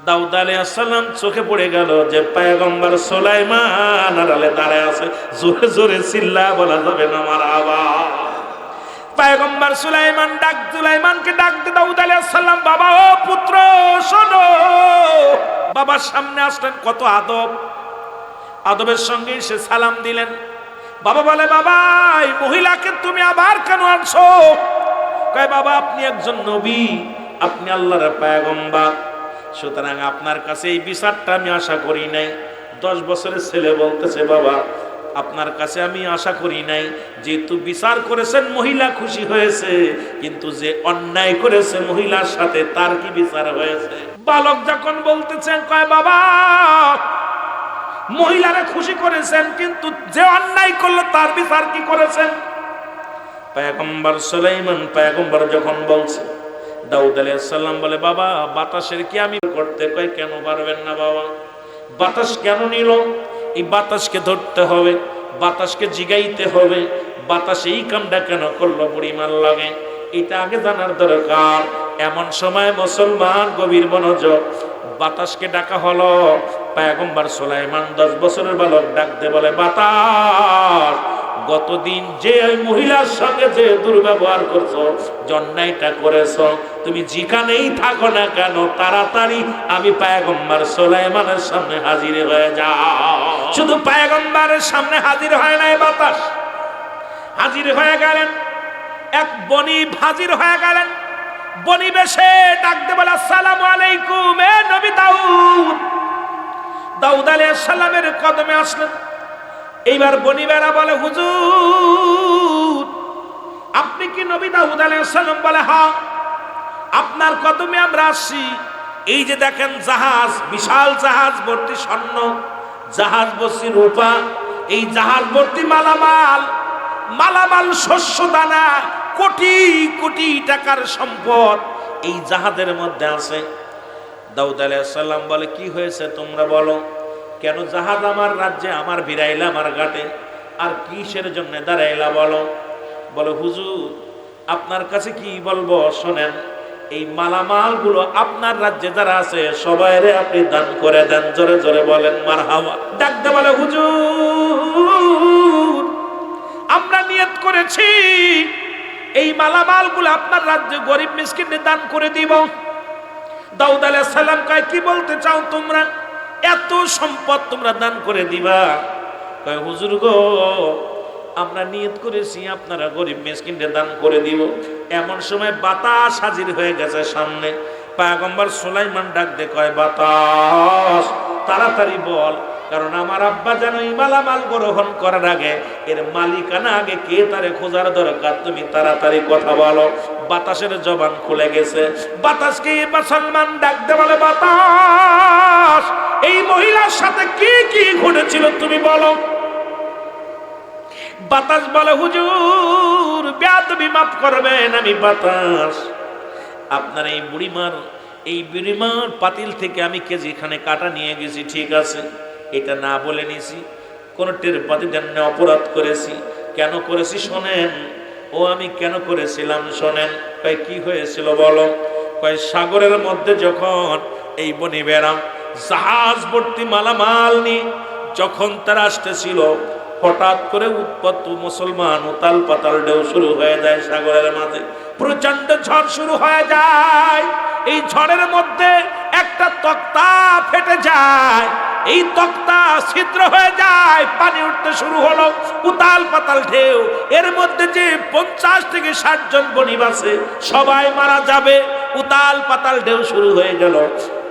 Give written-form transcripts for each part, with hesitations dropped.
দাউদ আলাইহিস সালাম চোখে পড়ে গেল যে পয়গম্বর সুলাইমান আড়ালে দাঁড়ায় আছে। জোরে জোরে চিল্লা বলা যাবে না মারহাবা। পয়গম্বর সুলাইমানকে ডাক দিয়ে দাউদ আলাইহিস সালাম, বাবা ও পুত্র শোনো। বাবার সামনে আসলেন, কত আদবের সঙ্গে সে সালাম দিলেন। বাবা বলে, বাবা এই মহিলাকে তুমি আবার কেন আনছো? কয়, বাবা আপনি একজন নবী, আপনি আল্লাহর পয়গম্বর, সুতরাং আপনার কাছে এই বিচারটা আমি আশা করি নাই। 10 বছরের ছেলে বলতেছে, বাবা আপনার কাছে আমি আশা করি নাই, যেহেতু বিচার করেছেন মহিলা খুশি হয়েছে, কিন্তু যে অন্যায় করেছে মহিলার সাথে তার কি বিচার হয়েছে? বালক যখন বলতেছেন, কয় বাবা মহিলারা খুশি করেছেন, কিন্তু যে অন্যায় করলো তার বিচার কি করেছেন? পয়গম্বর সুলাইমান পয়গম্বর যখন বলছে, দাউদ আলাইহিস সালাম বলে, বাবা বাতাসের কি আমি করতে? কয়, কেন পারবেন না বাবা? বাতাস কেন নিল? এই বাতাসকে ধরতে হবে, বাতাসকে জিগাইতে হবে, বাতাস এই কামটা কেন করলো বুড়িমার লাগে, এটা আগে জানার দরকার। এমন সময় মুসলমান গভীর মনোযোগ, বাতাসকে ডাকা হলো। পয়গম্বর সুলাইমান 10 বছরের বালক ডাকতে বলে, বাতাস গতদিন যে ওই মহিলার সঙ্গে যে দুর্ব্যবহার করছো, অন্যায়টা করেছো, তুমি যেখানেই থাকো না কেন তাড়াতাড়ি আমি পয়গম্বর সুলাইমানের সামনে হাজির হয়ে যাও। শুধু পয়গম্বরের সামনে হাজির হয় নাই, বাতাস হাজির হয়ে গেলেন। এক বনিব হাজির হয়ে গেলেন। বনিব এসে ডাকতে বলে, আসসালামু আলাইকুম এ নবী দাউদ। দাউদ আলাইহিস সালামের কদমে আসলেন। এইবার বনিবেরা বলে, হুজুর আপনি কি নবী দাউদ আলাইহিস সালাম? বলে, হ্যাঁ আপনার কদমে আমরা আসছি। এই যে দেখেন জাহাজ, বিশাল জাহাজ ভর্তি স্বর্ণ, জাহাজ ভর্তি রূপা, এই জাহাজ ভর্তি মালামাল শস্য দানা, কোটি কোটি টাকার সম্পদ এই জাহাজের মধ্যে আছে। দাউদ আলাইহিস সালাম বলে, কি হয়েছে তোমরা বলো, কেন জাহাজ আমার রাজ্যে আমার ভিড়াইলা আমার ঘাটে, আর কিসের জন্য দাঁড়াইলা বলো? বলে, হুজুর আপনার কাছে কি বলবো শোনেন, এই মালামাল গুলো আপনার রাজ্যে যারা আছে সবাইরে আপনি দান করে দেন। জোরে জোরে বলেন মারহাবা। ডাকতে বলে, হুজুর আমরা নিয়ত করেছি এই মালামাল গুলো আপনার রাজ্যে গরিব মিসকিনদের দান করে দিব। দাউদ আলাইহিস সালাম কয়, কি বলতে চাও তোমরা? এত সম্পদ তোমরা দান করে দিবা? কয়, হুজুর গো আমরা নিয়ত করেছি আপনারা গরিব মিসকিনদের দান করে দিব। এমন সময় বাতাস হাজির হয়ে গেছে সামনে। পয়গম্বর সুলাইমান ডাক দে কয়, বাতাস তাড়াতাড়ি বল, কারণ আমার আব্বা যেন এই মালামাল গ্রহণ করার আগে এর মালিকানা আগে কে তারে খোঁজার দরকার, তুমি তাড়াতাড়ি কথা বলো। বাতাসের জবান খুলে গেছে। বাতাসকে মুসলমান ডাক দে বলে, বাতাস এই মহিলার সাথে কি কি ঘটেছিল তুমি বলো। বাতাস বলে, হুজুর বেয়াদবি মাফ করবেন, আমি বাতাস আপনার এই বুড়িমার পাতিল থেকে আমি কেজিখানে কাটা নিয়ে গেছি, ঠিক আছে, এটা না বলে নিছি, কোন টের পাতি জন্য অপরাধ করেছি। কেন করেছি শোনেন। ও আমি কেন করেছিলাম শোনেন। কয়, কি হয়েছিল বলো। কয়, সাগরের মধ্যে যখন এই বনিবেরা জাহাজ ভর্তি মালামাল নিয়ে যখন তারা আসতেছিল, হঠাৎ করে উৎপত্ত মুসলমান উতাল পাতাল ঢেউ শুরু হয়ে যায় সাগরের মাঝে, প্রচন্ড ঝড় শুরু হয়ে যায়। এই ঝড়ের মধ্যে একটা তক্তা ফেটে যায়, এই তক্তা ছিদ্র হয়ে যায়, পানি উঠতে শুরু হলো, উতাল পাতাল ঢেউ। এর মধ্যে যে 50 থেকে 60 জন বণিক আছে সবাই মারা যাবে। উতাল পাতাল ঢেউ শুরু হয়ে গেল।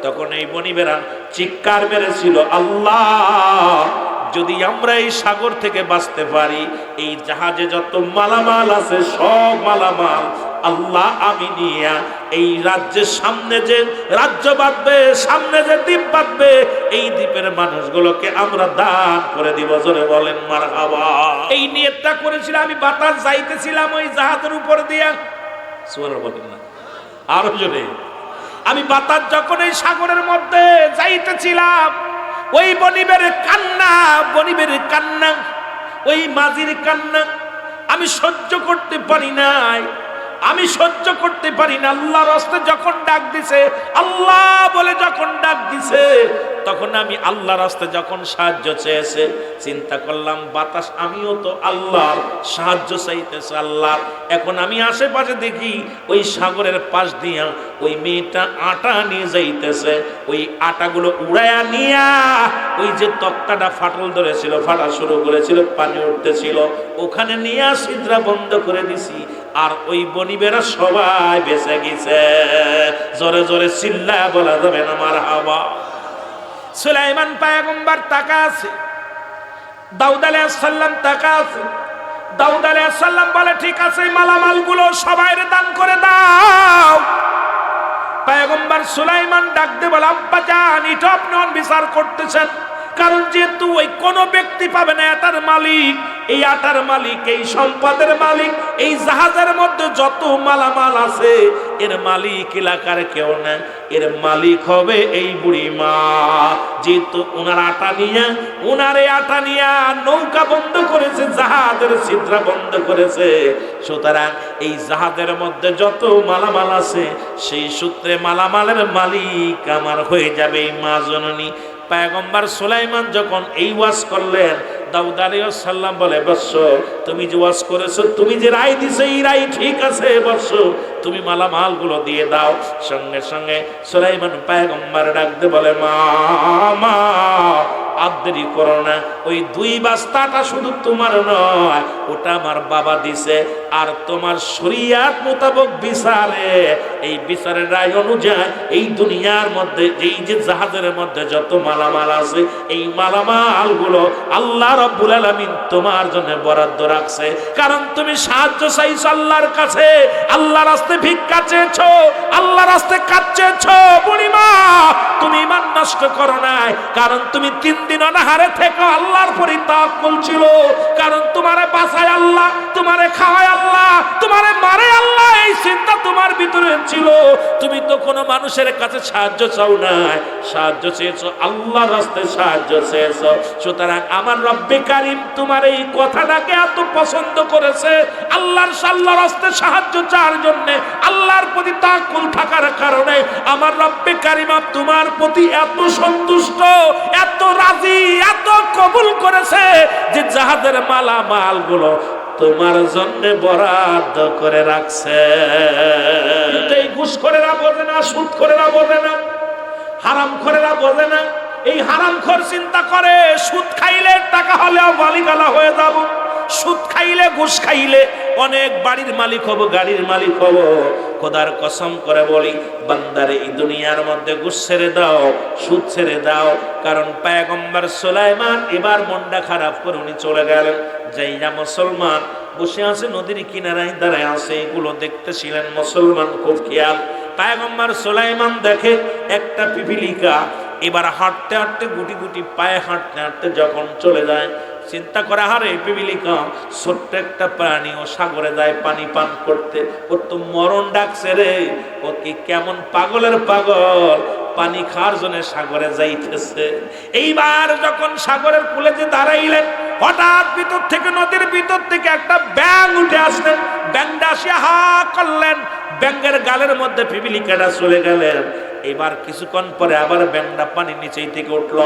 তখন এই বণিকেরা চিৎকার মেরেছিল, আল্লাহ যদি আমরা এই সাগর থেকে বাঁচতে পারি, এই জাহাজে যত মালামাল আছে সব মালামাল আল্লাহ আমি নিয়া এই রাজ্যের সামনে যে রাজ্য বাঁধবে, সামনে যে দ্বীপ বাঁধবে, এই দ্বীপের মানুষগুলোকে আমরা দান করে দিব। জোরে বলেন মারহাবা। এই নিয়তটা করেছিল। আমি বাতাস যাইতেছিলাম ওই জাহাজের উপর দিয়া, সুবহানাল্লাহ বলেন না আরো জোরে। আমি বাতাস যখন এই সাগরের মধ্যে যাইতেছিলাম, ওই বনিবের কান্না, ওই মাঝির কান্না আমি সহ্য করতে পারি নাই। আমি সহ্য করতে পারি না। আল্লাহর রাস্তে যখন ডাক দিছে, আল্লাহ বলে যখন ডাক দিছে, তখন আমি আল্লাহর রাস্তে যখন সাহায্য চেয়েছে, চিন্তা করলাম বাতাস আমিও তো আল্লাহর সাহায্য চাইতেছে আল্লাহ। এখন আমি আশেপাশে দেখি ওই সাগরের পাশ দিয়া ওই মেয়েটা আটা নিয়ে যাইতেছে। ওই আটাগুলো উড়াইয়া নিয়া ওই যে তক্তাটা ফাটল ধরেছিল, ফাটা শুরু করেছিল, পানি উঠতেছিল, ওখানে নিয়ে ছিদ্রা বন্ধ করে দিছি। আর ওই বনিবেরা সবাই বেঁচে গেছে। জোরে জোরে চিল্লায় বলা যাবে না মারহাবা। সুলাইমান পয়গম্বর তাকা আছে, দাউদ আলাইহিস সালাম তাকা আছে। দাউদ আলাইহিস সালাম বলে ঠিক আছে, মালামাল গুলো সবাইরে দান করে দাও। পয়গম্বর সুলাইমান ডাক দিয়ে বলে আব্বা জান, এটা আপনি বিচার করতেছেন, কারণ যেহেতু ওই কোন ব্যক্তি পাবে না এটার মালিক, এই আটার মালিক, এই সম্পদের মালিক, এই জাহাজের মধ্যে যত মালামাল আছে এর মালিক এলাকার কেউ না, এর মালিক হবে এই বুড়ি মা। যেহেতু ওনার আটা নিয়ে, ওনার এই আটা নিয়ে নৌকা বন্ধ করেছে, জাহাজের ছিদ্রা বন্ধ করেছে, সুতরাং এই জাহাজের মধ্যে যত মালামাল আছে সেই সূত্রে মালামালের মালিক আমার হয়ে যাবে এই মা জননী। পয়গম্বর সুলাইমান যখন এই ওয়াজ করলেন, দাউদ আলাইহিস সালাম বলে বৎস, তুমি যে ওয়াজ করেছো, তুমি যে রায় দিছো এই রায় ঠিক আছে বৎস, তুমি মালামাল গুলো দিয়ে দাও। সঙ্গে সঙ্গে সুলাইমান পয়গম্বর ডাকতে বলে মা, মা আর দেরি করো না, ওই 2 বস্তাটা শুধু তোমার নয়, ওটা আমার বাবা দিছে। আর তোমার শরিয়াত মোতাবেক বিচারে, এই বিচারের রায় অনুযায়ী এই দুনিয়ার মধ্যে এই যে জাহাজের মধ্যে যত মালামাল আছে, এই মালামাল গুলো আল্লাহ রাব্বুল আলামিন তোমার জন্য বরাদ্দ রাখছে। কারণ তুমি সাহায্য চাইছো আল্লাহর কাছে, আল্লাহর রাস্তায় ভিক্ষা চেয়েছো, আল্লাহর রাস্তায় কাজ চেয়েছো। বুড়িমা, তুমি ঈমান নষ্ট করো নাই, কারণ তুমি 3 দিন অনাহারে থেকে আল্লাহর প্রতি তাওয়াক্কুল ছিল। কারণ তোমারে বাঁচায় আল্লাহ, তোমারে খাওয়ায় আল্লাহ, তোমারে মারে আল্লাহ, এই চিন্তা তোমার ভিতরে ছিল। তুমি তো কোনো মানুষের কাছে সাহায্য চাও নাই, সাহায্য চেয়েছো আল্লাহর রাস্তায় সাহায্য চেয়েছো। সুতরাং আমার রব্বে কারীম তোমার এই কথাটাকে এত পছন্দ করেছে, আল্লাহর রাস্তায় সাহায্য চাওয়ার জন্য, আল্লাহর প্রতি তাওয়াক্কুল থাকার কারণে আমার রব্বে কারীম তোমার প্রতি এত সন্তুষ্ট, এত রাজি, এত কবুল করেছে যে জাহাজের মালামাল গুলো তোমার জন্য বরাদ্দ করে রাখছে। এই ঘুষখোরেরা বোঝে না, সুদখোরেরা বোঝে না, হারামখোরেরা বোঝে না। এই হারামখোর চিন্তা করে সুদ খাইলে টাকা হলেও মালিকানা হয়ে যাব, সুদ খাইলে ঘুষ খাইলে অনেক বাড়ির মালিক হব, গাড়ির মালিক হব। খোদার কসম করে বলি বান্দারে, এই দুনিয়ার মধ্যে ঘুষ ছেড়ে দাও, সুদ ছেড়ে দাও। কারণ পয়গম্বর সুলাইমান এবার মনটা খারাপ করে উনি চলে গেলেন। যাইয়া মুসলমান বসে আছে নদীর কিনারায় দাঁড়ায় আছে, এগুলো দেখতেছিলেন মুসলমান খুব খেয়াল। পয়গম্বর সুলাইমান দেখে একটা পিপিলিকা এবার হাঁটতে হাঁটতে গুটি গুটি পায়ে হাঁটতে হাঁটতে যখন চলে যায়, চিন্তা করে হারে পিপিলিকা ছোট্ট একটা প্রাণী, ও সাগরে যায় পানি পান করতে, ওর তো মরণ ডাকছে রে, ও কি কেমন পাগলের পাগল, পানি খাওয়ার জন্য সাগরে যাইতেছে। এইবার যখন সাগরের কূলে যে দাঁড়াইলেন, হঠাৎ ভিতর থেকে, নদীর ভিতর থেকে একটা ব্যাঙ উঠে আসলেন। ব্যাঙটা আসিয়া হা করলেন, ব্যাঙের গালের মধ্যে পিপিলিকাটা চলে গেলেন। এবার কিছুক্ষণ পরে আবার ব্যাঙটা পানির নিচেই থেকে উঠল।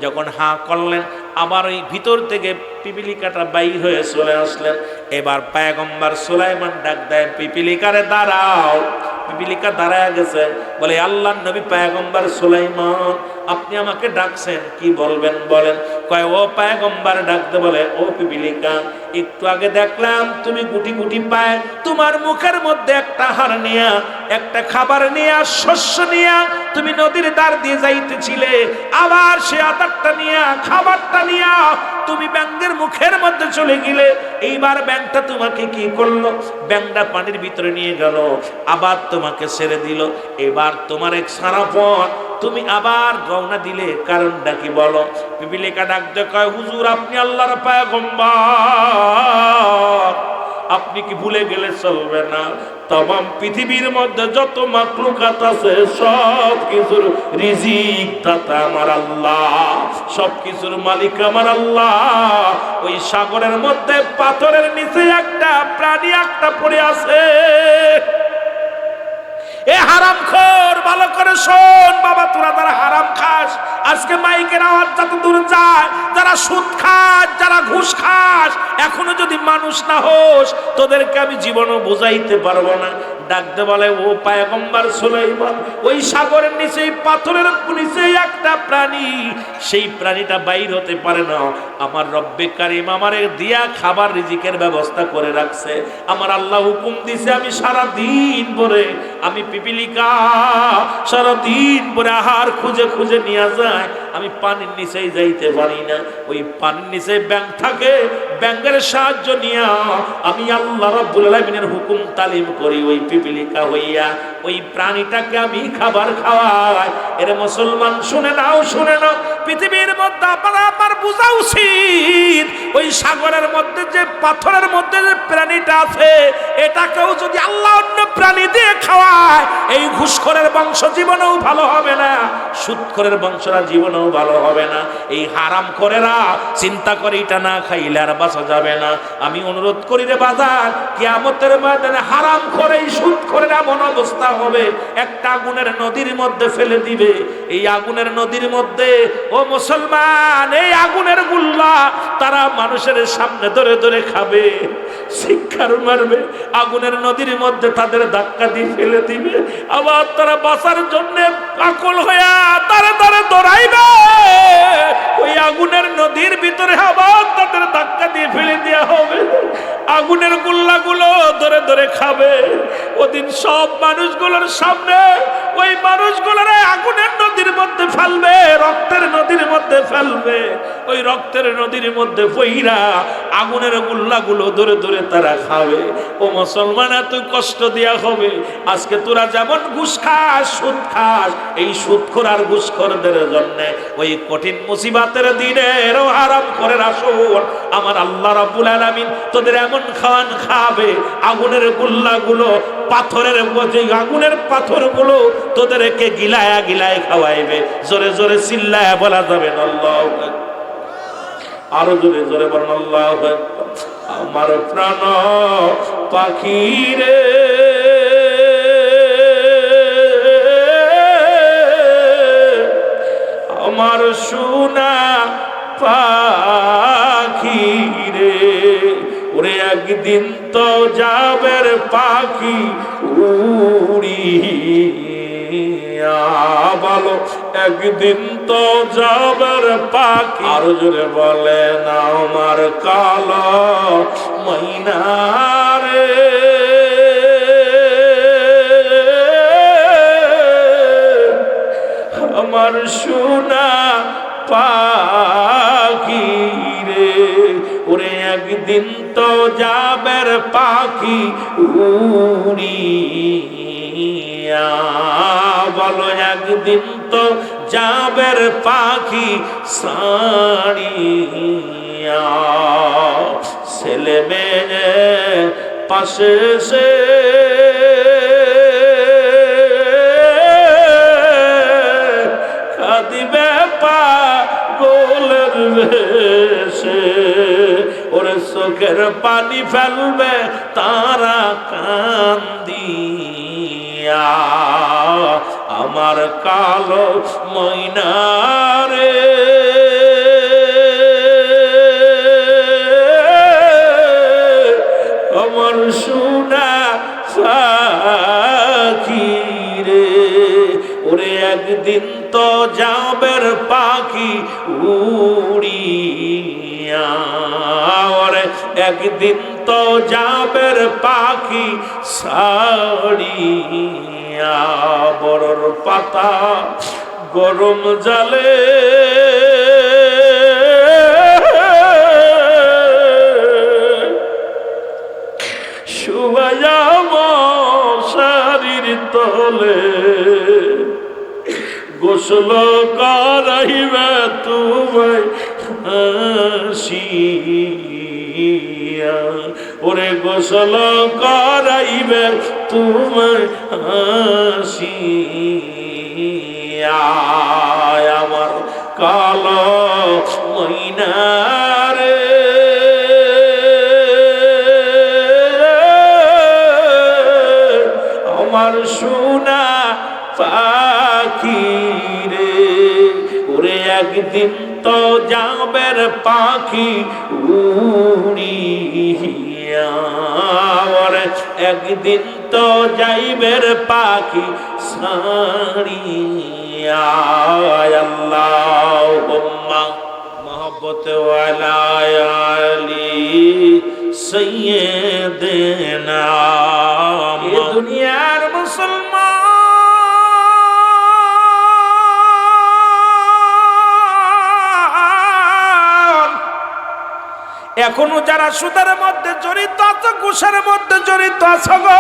যখন হা করলেন, আবার ওই ভিতর থেকে পিপিলিকাটা বাইর হয়ে চলে আসলেন। এবার পয়গম্বর সুলাইমান ডাক দেয়, পিপিলিকারে দাঁড়াও। পিপিলিকা দাঁড়ায় গেছে, বলে আল্লাহর নবী পয়গম্বর সুলাইমান, আপনি আমাকে ডাকছেন, কি বলবেন বলেন। কয় ও পয়গম্বর ডাকতে বলে, ও পিপিলিকা, একটু আগে দেখলাম তুমি গুটি গুটি পায় তোমার মুখের মধ্যে একটা আহার নিয়া, একটা খাবার নিয়া, শস্য নিয়া তুমি নদীর ধার দিয়ে যাইতেছিলে, আবার সে আহারটা নিয়া, খাবারটা নিয়া তুমি ব্যাঙের মুখের মধ্যে চলে গেলে। এইবার ব্যাঙটা তোমাকে কি করলো? ব্যাঙটা পানির ভিতরে নিয়ে গেল, আবার তোমাকে ছেড়ে দিল। এবার তোমার এক সারা পর তুমি আবার রওনা দিলে, কারণটা কি বলো? পিপিলিকা ডাকতে কয়, হুজুর আপনি আল্লাহর পয়গম্বর, আপনি কি ভুলে গেলে চলবে না? तमाम পৃথিবীর মধ্যে যত মাখলুকাত আছে সব কিছুর রিজিক দাতা আমার আল্লাহ, সব কিছুর মালিক আমার আল্লাহ। ওই সাগরের মধ্যে পাথরের নিচে একটা প্রাণী একটা পড়ে আছে। এ হারামখোর, ভালো করে শোন বাবা, তোরা যারা হারাম খাস, আজকে মাইকের আওয়াজ যত দূর যায়, যারা সুদ খাস, যারা ঘুষ খাস, এখনো যদি মানুষ না হোস, তোদেরকে আমি জীবনও বুঝাইতে পারবো না। ডাকতে বলে, ও পয়গম্বর সুলাইমান, ওই সাগরের নিচে পাথরের নিচে একটা প্রাণী, সেই প্রাণীটা বাইর হতে পারে না। আমার রব্বে কারিম আমারে দিয়া খাবার রিজিকের ব্যবস্থা করে রাখছে। আমার আল্লাহ হুকুম দিছে, আমি সারা দিন ভরে আমি পিপিলিকা সারা দিন ভরে আহার খুঁজে খুঁজে নিয়ে যায়, আমি পানির নিচেই যাইতে পারি না। ওই পানির নিচে ব্যাঙ থাকে, ব্যাঙের সাহায্য নিয়া আমি আল্লাহ রাব্বুল আলামিনের হুকুম তালিম করি। ওই পিপিলিকা হইয়া ওই প্রাণীটাকে আমি খাবার খাওয়াই। এর মুসলমান শুনে নাও, শুনে নাও, পৃথিবীর মধ্যে আমার বোঝা উচিত, ওই সাগরের মধ্যে যে পাথরের মধ্যে যে প্রাণীটা আছে, এটাকেও যদি আল্লাহ অন্য প্রাণী দিয়ে খাওয়ায়, এই ঘুষখোরের বংশ জীবনেও ভালো হবে না, সুদখোরের বংশরা জীবনেও ভালো হবে না। এই হারামখোরেরা চিন্তা করে এটা না খাইলে আর বাঁচা যাবে না। আমি অনুরোধ করি রে বাজার, কিয়ামতের ময়দানে হারামখোর এই সুদখোরের এমন অবস্থা হবে, একটা আগুনের নদীর মধ্যে ফেলে দিবে। এই আগুনের নদীর মধ্যে, ও মুসলমান, এই আগুনের গুল্লা তারা মানুষের সামনে ধরে ধরে খাবে, শিক্ষার মারবে, আগুনের নদীর মধ্যে তাদের ধাক্কা দিয়ে ফেলে দিবে। আবার তারা বাঁচার জন্য পাগল হইয়া তারা তারা দৌড়াইবে, ওই আগুনের নদীর ভিতরে আবার তাদের ধাক্কা দিয়ে ফেলে দেওয়া হবে, আগুনের গুল্লাগুলো ধরে ধরে খাবে। ওদিন সব মানুষগুলোর সামনে ওই মানুষগুলোর আগুনের নদীর মধ্যে ফেলবে, রক্তের নদীর মধ্যে ফেলবে। ওই রক্তের নদীর মধ্যে পইরা আগুনের গুল্লাগুলো ধরে ধরে তারা খাবে। ও মুসলমান, এত কষ্ট দেয়া হবে। আজকে তোরা যেমন ঘুষ খাস, সুদ খাস, এই সুদখোর আর ঘুষখোরদের জন্য ওই কঠিন মুসিবতের দিনের হারামখোরের আসর আমার আল্লাহ রাব্বুল আলামিন তোদের এমন খাওয়ান খাবে, আগুনের গুল্লাগুলো, পাথরের আগুনের পাথরগুলো তোদেরকে গিলায়া গিলায় খাওয়াইবে। জোরে জোরে চিল্লায়া বলা যাবে না আল্লাহু আকবার, আরো জোরে জোরে বলেন আল্লাহু আকবার। আমার প্রাণ পাখি রে, আমার সোনা পাখি রে, ওরে একদিন তো যাবের পাখি উড়িয়া, বলো একদিন তো যাবের পাখি। আরো জোরে বলে না, আমার কালো ময়না রে, আমার সোনা পাখি রে, ওরে একদিন তো যাবের পাখি উড়িয়া, বলো একদিন তো যাবের পাখি ছাড়িয়া। ছেলে মেয়ে পাশে সে কাঁদিবে পাগলের বেশে, ওরে চোখের পানি ফেলবে তারা কান্দিয়া, আমার কালো ময়না রে, আমার সোনা পাখি রে, ওরে একদিন তো যাবের পাখি উড়িয়া, ওরে একদিন তো যাবের পাখি ছাড়িয়া। বড়র পাতা গরম জালে শুয়ায়া মশারির তলে, গোসল করাইবে তোমায় হাসি ওরে গোসল করাইবে তোমায় হাসিয়া আমার কালো ময়নারে আমার সোনা পাখি রে ওরে একদিন তো যাবের পাখি উড়িয়া ওরে একদিন তো যাইবের পাখি সারিয়া আল্লাহুম্মা মোহব্বত ওয়ালা আলি সাইয়্যিদিনা এ দুনিয়ার মুসলমান এখনো যারা সুদের মধ্যে জড়িত আছে ঘুষের মধ্যে জড়িত আছে গো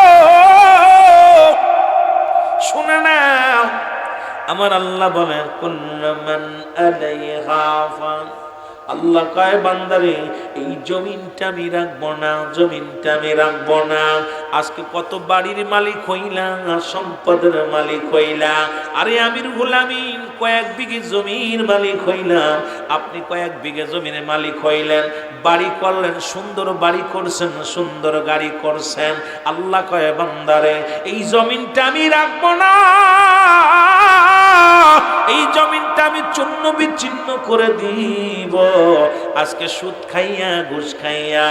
শুনে না আমার আল্লাহ বলেন কুল্লু মান আলাইহা ফান আল্লাহ কয় বান্দারে এই জমিনটা আমি রাখবো না জমিনটা আমি রাখবো না আজকে কত বাড়ির মালিক হইলা সম্পদের মালিক হইলা আরে আমির গোলামিন কয়েক বিঘে জমির মালিক হইলাম আপনি কয়েক বিঘে জমির মালিক হইলেন বাড়ি করলেন সুন্দর বাড়ি করছেন সুন্দর গাড়ি করছেন আল্লাহ কয় বান্দারে এই জমিনটা আমি রাখবো না এই জমিনটা আমি চূর্ণ বিচ্ছিন্ন করে দিব আজকে সুদ খাইয়া ঘুষ খাইয়া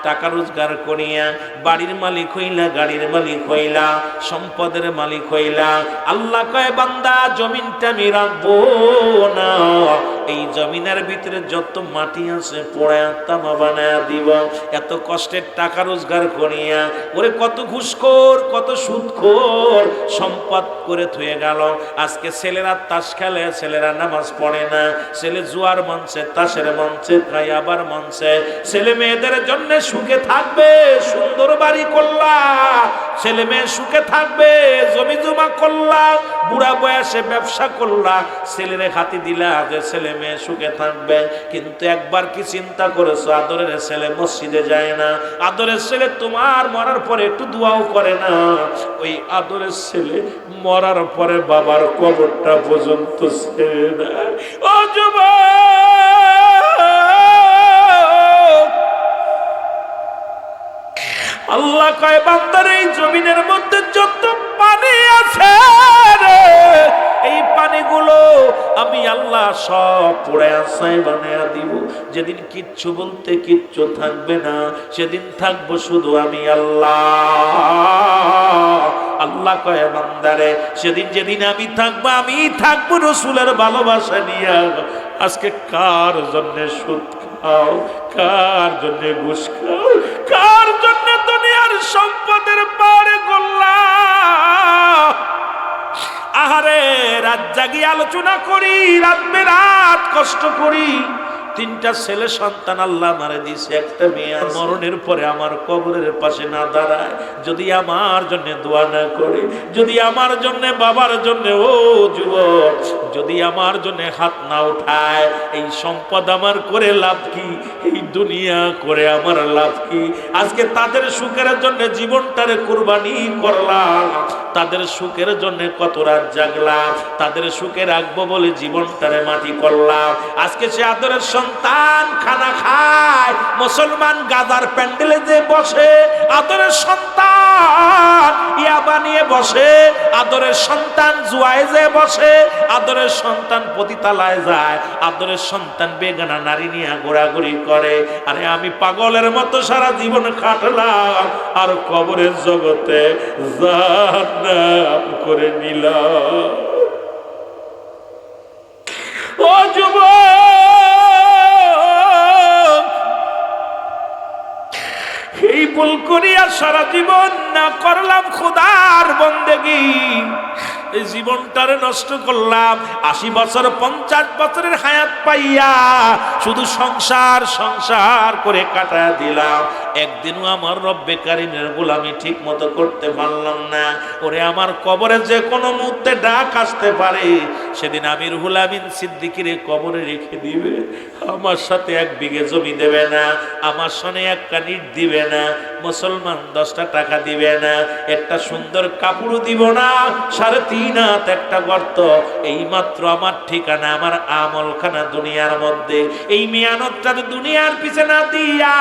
টাকা রোজগার করিয়া বাড়ির মালিক হইলা গাড়ির মালিক হইলা সম্পদের মালিক হইলা আল্লাহ কয় বান্দা জমিনটা আমি রাখবো না এই জমিনের ভিতরে যত মাটি আছে পোড়ায়া তামা বানায়া দিব এত কষ্টের টাকা রোজগার করিয়া ওরে কত ঘুষখোর কত সুদখোর সম্পদ করে থুয়ে গেল আজকে ছেলেরা তাস খেলে ছেলেরা নামাজ পড়ে না ছেলে জুয়ার মঞ্চে তাসের মঞ্চে খাই আবার মঞ্চে ছেলে মেয়েদের জন্য সুখে থাকবে সুন্দর বাড়ি করলা ছেলে মেয়ে সুখে থাকবে জমি জমা করলা বুড়া বয়সে ব্যবসা করলা ছেলেরে হাতি দিলা যে ছেলে মেয়ে সুখে থাকবে কিন্তু একবার কি চিন্তা করেছো আদরের ছেলে মসজিদে যায় না আদরের ছেলে তোমার মরার পরে একটু দোয়াও করে না ওই আদরের ছেলে মরার পরে বাবার কবরটা পর্যন্ত ছেড়ে দেয় ও যুবক আল্লাহ কয় বান্দার এই জমিনের মধ্যে যত পানি আছে রে এই পানিগুলো আমি আল্লাহ সব পোড়ায়া ছাই বানায়া দিব যেদিন কিচ্ছু বলতে কিচ্ছু থাকবে না সেদিন থাকবো শুধু আমি আল্লাহ আল্লাহ কয় বান্দারে সেদিন যেদিন আমি থাকবো রাসূলের ভালোবাসা নিয়ে আজকে কার জন্য সুদ খাও কার জন্য ঘুষ খাও কার জন্য দুনিয়ার সম্পদের পারে গোল্লা আহারে রাত জাগি আলোচনা করি রাত বেরাত কষ্ট করি তিনটা ছেলে সন্তান আল্লাহ মারে দিছে একটা মেয়ে মরণের পরে আমার কবরের পাশে না দাঁড়ায় যদি আমার জন্য দোয়া না করে যদি আমার জন্য বাবার জন্য ও যুবক যদি আমার জন্য হাত না উঠায় এই সম্পদ আমার করে লাভ কি এই দুনিয়া করে আমার লাভ কি আজকে তাদের সুখের জন্য জীবনটারে কুরবানি করলাম তাদের সুখের জন্য কত রাত জাগলাম তাদের সুখে রাখবো বলে জীবনটারে মাটি করলাম আজকে সে আদরের সন্তান খানা খায় মুসলমান গাজার প্যান্ডেলে যে বসে আদরের সন্তান ইয়া বানিয়ে বসে আদরের সন্তান জুয়ায় যে বসে আদরের সন্তান পতিতালায় যায় আদরের সন্তান বেগানা নারী নিয়ে ঘোরাঘুরি করে আরে আমি পাগলের মতো সারা জীবন কাটলাম আর কবরের জগতে জাহান্নাম করে নিলাম ও যুবক এই ভুল করিয়া সারা জীবন না করলাম খোদার বন্দেগী এই জীবনটারে নষ্ট করলাম, 80 বছর 50 বছরের হায়াত পাইয়া শুধু সংসার সংসার করে কাটায় দিলাম, একদিনও আমার রব্বে কারিমের গোলামি ঠিক মতো করতে পারলাম না। ওরে আমার কবরে যে কোনো মুহূর্তে ডাক আসতে পারে, সেদিন আমির রুহুল আমিন সিদ্দিকীর কবরে রেখে দিবে। আমার সাথে 1 বিঘে জমি দেবে না, আমার সনে 1 কানিট দিবে না, মুসলমান 10টা টাকা দিবে না, একটা সুন্দর কাপড় দিব না, 3.5 হাত একটা গর্ত, এই মাত্র আমার ঠিকানা, আমার আমলখানা দুনিয়ার মধ্যে। এই মেয়ানতটা দুনিয়ার পিছে না দিয়া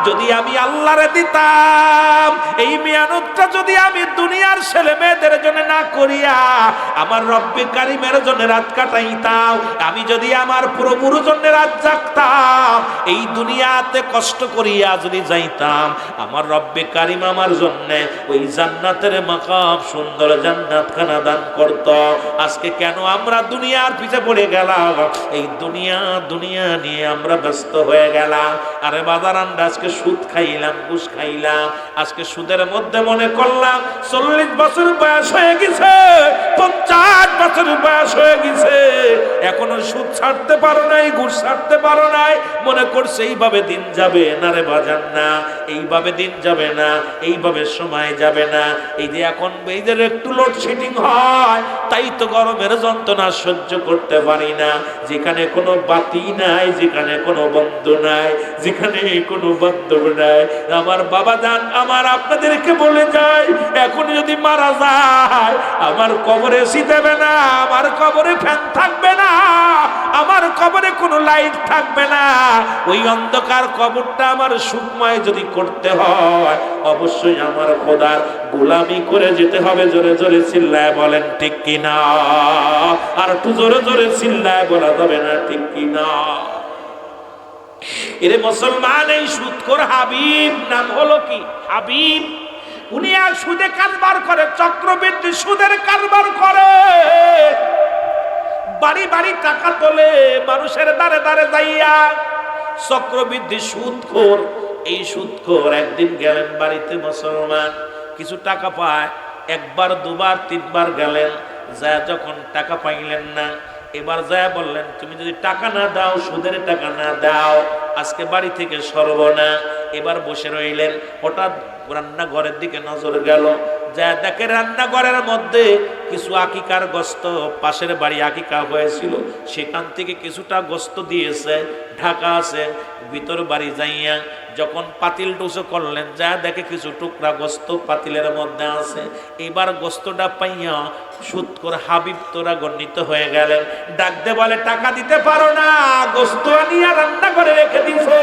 যদি আমি আল্লাহরে দিতাম, এই মেয়ানতটা যদি আমি দুনিয়ার ছেলে মেয়েদের জন্য না করিয়া আমার রব্বে কারিমের জন্য রাত কাটাইতাম, আমি যদি আমার প্রভুর জন্য রাত জাগতাম, এই দুনিয়াতে কষ্ট করিয়া যদি যাইতাম, আমার রব্বে কারিম আমার জন্য ওই জান্নাতের মাকাম সুন্দর জান্নাতখানা দান করত। আজকে কেন আমরা দুনিয়ার পিছে পড়ে গেলাম? এই দুনিয়া দুনিয়া নিয়ে আমরা ব্যস্ত হয়ে গেলাম। আরে বাজার আমরা আজকে সুদ খাইলাম, ঘুষ খাইলাম, আজকে সুদের মধ্যে মনে করলাম 40 বছর বয়স হয়ে গেছে, 50 বছর বয়স হয়ে গেছে, এখনো সুদ ছাড়তে পারো নাই, ঘুষ ছাড়তে পারো নাই, মনে করছে এইভাবে দিন যাবে না। রে বাজার না, এইভাবে দিন যাবে না, এইভাবে সময় যাবে না। এই যে এখন এই যে একটু লোডশেডিং হয়, তাই তো গরমের যন্ত্রণা সহ্য করতে পারি না। যেখানে কোনো বাতি নাই, যেখানে কোনো বন্ধু নাই, যেখানে কোনো বান্ধব নাই, আমার বাবা জান আমার আপনাদেরকে বলে যায়, এখন যদি মারা যায় আমার কবরে শীতেবে না, আমার কবরে ফ্যান থাকবে না, আমার কবরে কোনো লাইট থাকবে না। ওই অন্ধকার কবরটা আমার সুখময় যদি করতে হয়, অবশ্যই আমার খোদার গোলামি করে যেতে হবে। জোরে জোরে চিল্লায় বলেন ঠিক কিনা? আর একটু জোরে জোরে চিল্লায় বলা যাবে না ঠিক কিনা? এরে মুসলমান, এই সুদখোর হাবিব নাম হলো কি? হাবিব। উনি আর সুদে কারবার করে, চক্রবৃদ্ধি সুদের কারবার করে, বাড়ি বাড়ি টাকা তোলে, মানুষের দ্বারে দ্বারে যাইয়া। চক্রবৃদ্ধি সুদখোর। এই সুদখোর একদিন গেলেন বাড়িতে মুসলমান, কিছু টাকা পায়, 1 বার 2 বার 3 বার গেলেন, যা যখন টাকা পাইলেন না, এবার যা বললেন তুমি যদি টাকা না দাও, সুদের টাকা না দাও, আজকে বাড়ি থেকে সরব না। এবার বসে রইলেন, হঠাৎ রান্নাঘরের দিকে নজর গেল, যা দেখে রান্নাঘরের মধ্যে কিছু আকিকার গোশত, পাশের বাড়ি আকিকা হয়েছিল, সেখান থেকে কিছুটা গোশত দিয়েছে, ঢাকা আছে। ভিতর বাড়ি যাইয়া যখন পাতিল টুসো করলেন, যা দেখে কিছু টুকরা গোশত পাতিলের মধ্যে আছে। এবার গোশতটা পাইয়া সুদখোর হাবিব তোরা গণ্ডিত হয়ে গেলেন। ডাকতে বলে টাকা দিতে পারো না, গোশত আনিয়া রান্না করে রেখে দিছো।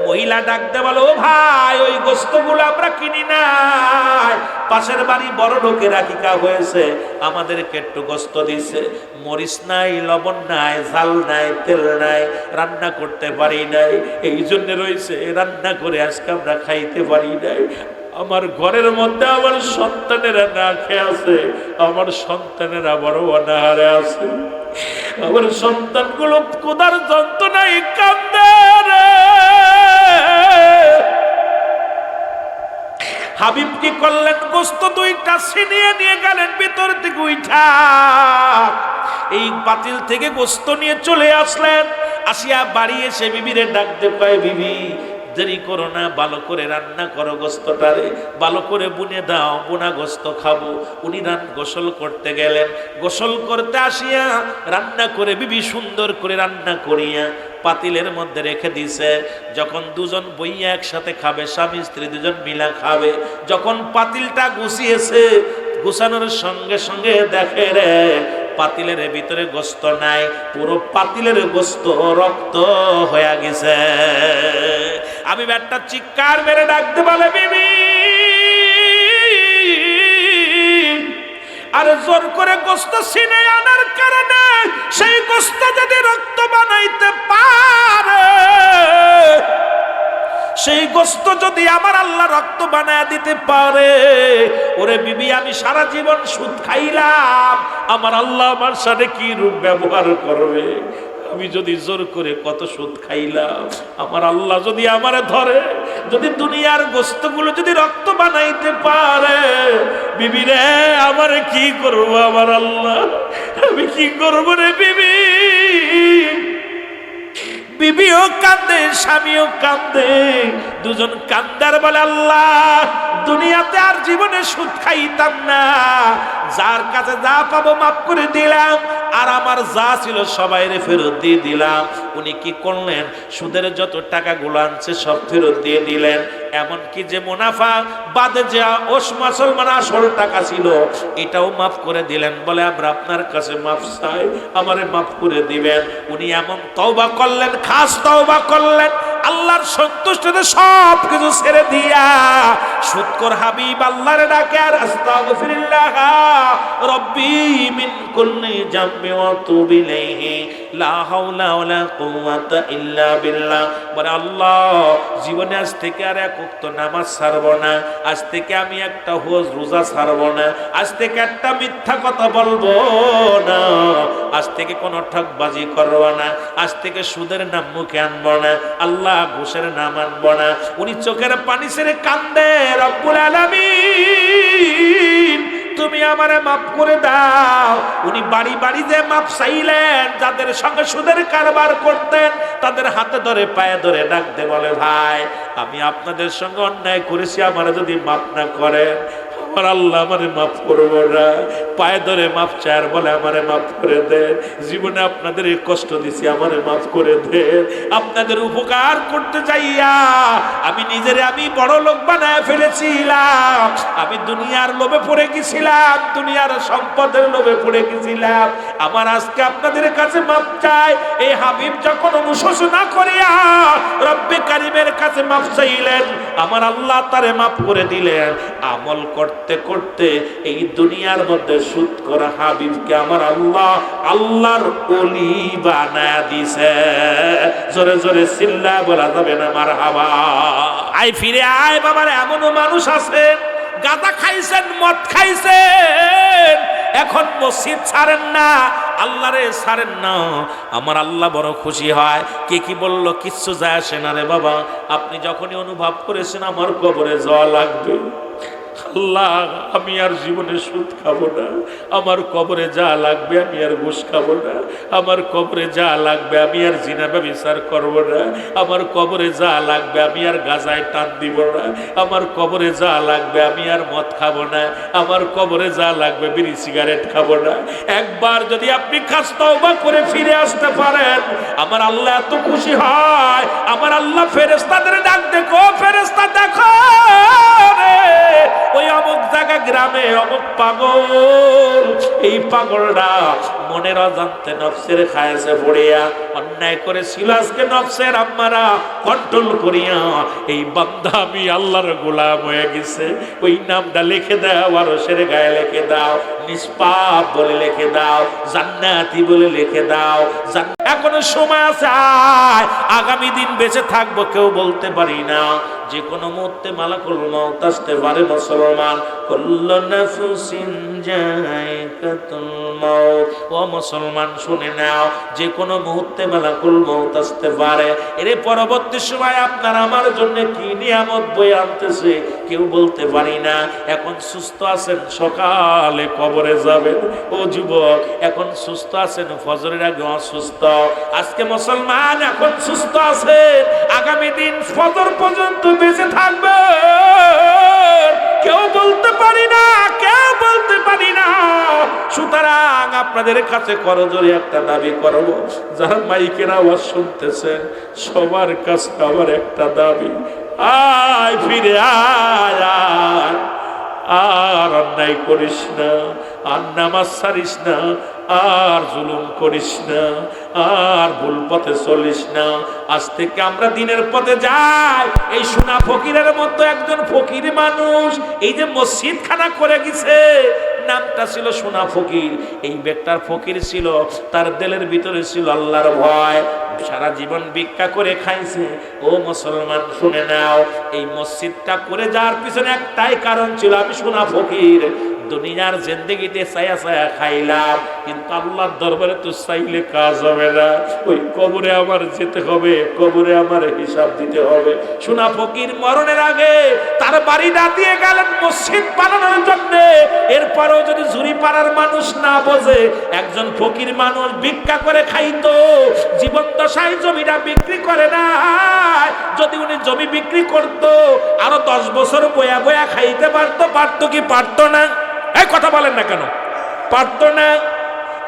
মহিলা ডাকতে বলো, ও ভাই ওই গোশতগুলো আমরা কিনি নাই, পাশের বাড়ি বড় লোকের আকিকা হয়েছে, আমাদেরকে একটু গোশত দিছে, মরিচ নাই, লবণ নাই, ঝাল নাই, তেল নাই, রান্না করতে পারি নাই, এই জন্য রয়েছে, রান্না করে আজকে আমরা খাইতে পারি নাই। আমার ঘরের মধ্যে আমার সন্তানেরা না খেয়ে আছে, আমার সন্তানেরা বড় অনাহারে আছে, আমার সন্তানগুলো ক্ষুধার যন্ত্রণায় কান্দে রে। হাবিব কি করলেন? গোশত 2টা ছিনিয়ে নিয়ে গেলেন ভিতর থেকে উঠা, এই পাতিল থেকে গোশত নিয়ে চলে আসলেন। আসিয়া বাড়ি এসে বিবিরে ডাকতে কয়, বিবি দেরি করো না, ভালো করে রান্না করো, গোশতটারে ভালো করে বুনে দাও, বোনা গোশত খাবো। উনি গোসল করতে গেলেন, গোসল করতে আসিয়া রান্না করে বিবি সুন্দর করে রান্না করিয়া পাতিলের মধ্যে রেখে দিছে। যখন দুজন বইয়া একসাথে খাবে, স্বামী স্ত্রী দুজন মিলা খাবে, যখন পাতিলটা গুছিয়েছে, গুছানোর সঙ্গে সঙ্গে দেখে রে পাতিলের ভিতরে গোশত নাই, পুরো পাতিলের গোশত রক্ত হয়ে গেছে। আমি একটা চিৎকার মেরে ডাকতে বলে, বিবি আর জোর করে গোশত ছিনে আনার কারণে সেই গোশত যদি রক্ত বানাইতে পারে, সেই গোশত যদি আমার আল্লাহ রক্ত বানায় দিতে পারে, ওরে বিবি আমি সারা জীবন সুদ খাইলাম, আমার আল্লাহ আমার সাথে কি রূপ ব্যবহার করবে? আমি যদি জোর করে কত সুদ খাইলাম, আমার আল্লাহ যদি আমারে ধরে, যদি দুনিয়ার গোস্তগুলো যদি রক্ত বানাইতে পারে, বিবি রে আমারে কি করবো আমার আল্লাহ, আমি কি করবো রে বিবি। বিবিও কান্দে, স্বামীও কান্দে, দুজন কান্দার বলে আল্লাহ দুনিয়াতে আর জীবনে সুদ খাইতাম না, যার কাছে যা পাবো মাফ করে দিলাম, আর আমার যা ছিল সবাইরে ফেরত দিয়ে দিলাম। উনি কি করলেন? সুদের যত টাকাগুলো আনছে সব ফেরত দিয়ে দিলেন, এমনকি যে মুনাফা বাদে যে মুসলমান আসল টাকা ছিল এটাও মাফ করে দিলেন। বলে আমরা আপনার কাছে মাফ চাই, আমারে মাফ করে দিবেন। উনি এমন তওবা করলেন, খাস তওবা করলেন, আল্লাহর সন্তুষ্টিতে সব কিছু ছেড়ে দিয়া সুদখোর হাবিব আল্লাহর ডাকে আর আস্তাগফিরুল্লাহ রব্বি মিন কুল্লি জামবি ওয়া তুবু ইলাইহি লা হাওলা ওয়ালা কুওয়াতা ইল্লা বিল্লাহ। বলে আল্লাহ জীবনে আজ থেকে আর এক ওয়াক্ত নামাজ ছাড়ব না, আজ থেকে আমি একটা রোজা ছাড়ব না, আজ থেকে একটা মিথ্যা কথা বলবো না, আজ থেকে কোনো ঠকবাজি করব না, আজ থেকে সুদের নাম মুখে আনবো না, আল্লাহ ঘুষের নাম আনবো না। উনি চোখের পানি ছেড়ে কান্দে, রব্বুল আলামিন তুমি আমারে মাফ করে দাও। উনি বাড়ি বাড়ি যে মাফ চাইলেন, যাদের সঙ্গে সুদের কারবার করতেন তাদের হাতে ধরে পায়ে ধরে ডাকতে বলে ভাই আমি আপনাদের সঙ্গে অন্যায় করেছি, আমারে যদি মাফ না করেন আমার আল্লাহ আমারে মাফ করবো না। পায়ে ধরে মাফ চায়, বলে আমারে মাফ করে দেন, জীবনে আপনাদের এই কষ্ট দিছি আমারে মাফ করে দেন। আপনাদের উপকার করতে যাইয়া আমি নিজেরে আমি বড় লোক বানায় ফেলেছিলাম, আমি দুনিয়ার লোভে পড়ে গেছিলাম, দুনিয়ার সম্পদের লোভে পড়ে গেছিলাম, আমার আজকে আপনাদের কাছে মাফ চাই। এই হাবিব যখন অনুশোচনা করিয়া রব্বে কারিমের কাছে মাফ চাইলেন, আমার আল্লাহ তারে মাফ করে দিলেন। আমল করতে করতে এই দুনিয়ার মধ্যে সুদ করা হাবিবকে আমার আল্লাহ আল্লাহর ওলি বানায়া দিছে। জোরে জোরে চিল্লা বলা যাবে না মারহাবা। আয় ফিরে আয় বাবার, এমনও মানুষ আছে গাঁজা খাইছেন, মদ খাইছেন, এখন মসজিদ ছাড়েন না, আল্লাহরে ছাড়েন না, আমার আল্লাহ বড় খুশি হয়। কে কি বললো কিচ্ছু যায় আসে না রে বাবা, আপনি যখনই অনুভব করেছেন আমার কবরে যাওয়া লাগবে, আল্লাহ আমি আর জীবনে সুদ খাবো না, আমার কবরে যা লাগবে আমি আর ঘুষ খাবো না, আমার কবরে যা লাগবে আমি আর জিনা ব্যভিচার করবো না, আমার কবরে যা লাগবে আমি আর গাঁজায় টান দিব না, আমার কবরে যা লাগবে আমি আর মদ খাবো না, আমার কবরে যা লাগবে বিড়ি সিগারেট খাবো না। একবার যদি আপনি খাস তওবা করে ফিরে আসতে পারেন, আমার আল্লাহ এত খুশি হয়, আমার আল্লাহ ফেরেশতাদের ডাক দেখো, ফেরেশতা দেখো ওই অমুক জায়গা গ্রামে অমুক পাগল, এই পাগলরা মনের অজান্তে নফসের খায়াসে পড়িয়া অন্যায় করেছিল, আজকে নফসের আম্মারা কন্ট্রোল করিয়া এই বান্দা আমি আল্লাহর গোলাম হয়ে গেছে, ওই নামটা লিখে দাও, আরশের গায়ে লিখে দাও, নিষ্পাপ বলে লিখে দাও, জান্নাতি বলে লিখে দাও। এখনো সময় আছে, আয় আগামী দিন বেঁচে থাকবো কেউ বলতে পারি না, যে কোনো মুহূর্তে মালাকুল মউত আসতে পারে। মুসলমান কুল্লু নাফসিন যায়কাতুল মাউত, ও মুসলমান শুনে নাও, যে কোনো মুহূর্তে মালাকুল মউত আসতে পারে। এর পরবর্তী সময় আপনার আমার জন্য কি নিয়ামত বয়ে আনতেছে কেউ বলতে পারি না। এখন সুস্থ আছেন, সকালে কবরে যাবেন। ও যুবক এখন সুস্থ আছেন, ফজরের আগে অসুস্থ। আজকে মুসলমান এখন সুস্থ আছে, আগামী দিন ফজর পর্যন্ত বেঁচে থাকবে কেউ বলতে পারি না, কেউ বলতে পারি না। সুতরাং আপনাদের কাছে করজোরে একটা দাবি করব, যারা মাইকের আওয়াজ শুনতেছেন সবার কাছে আমার একটা দাবি, আয় ফিরে আয়, আর অন্যায় করিস না, আর নামাজ ছাড়িস না, আর জুলুম করিস না, আর ভুল পথে চলিস না। আজ থেকে আমরা দিনের পথে যাই। এই সোনা ফকিরের মতো একজন ফকির মানুষ এই যে মসজিদ খানা করে গেছে, নামটা ছিল সোনা ফকির। এই ব্যক্তির ফকির ছিল, তার দিলের ভিতরে ছিল আল্লাহর ভয়, সারা জীবন ভিক্ষা করে খাইছে। ও মুসলমান শুনে নাও, এই মসজিদটা করে যাওয়ার পিছনে একটাই কারণ ছিল, আমি সোনা ফকির দুনিয়ার জিন্দেগিতে ছায়া ছায়া খাইলাম, কিন্তু আল্লাহর দরবারে তো চাইলে কাজ হবে না। ওই কবরে আমার যেতে হবে, কবরে আমার হিসাব দিতে হবে। সোনা ফকির মরণের আগে তার বাড়ি না দিয়ে গেলেন মসজিদ বানানোর জন্য। এরপরেও যদি ঝুরি পাড়ার মানুষ না বোঝে, একজন ফকির মানুষ ভিক্ষা করে খাইতো, জীবন দশায় জমিটা বিক্রি করে না। যদি উনি জমি বিক্রি করতো, আরো 10 বছর বয়া বয়া খাইতে পারতো। পারতো কি পারতো না? এই কথা বলেন না কেন? পারতো না।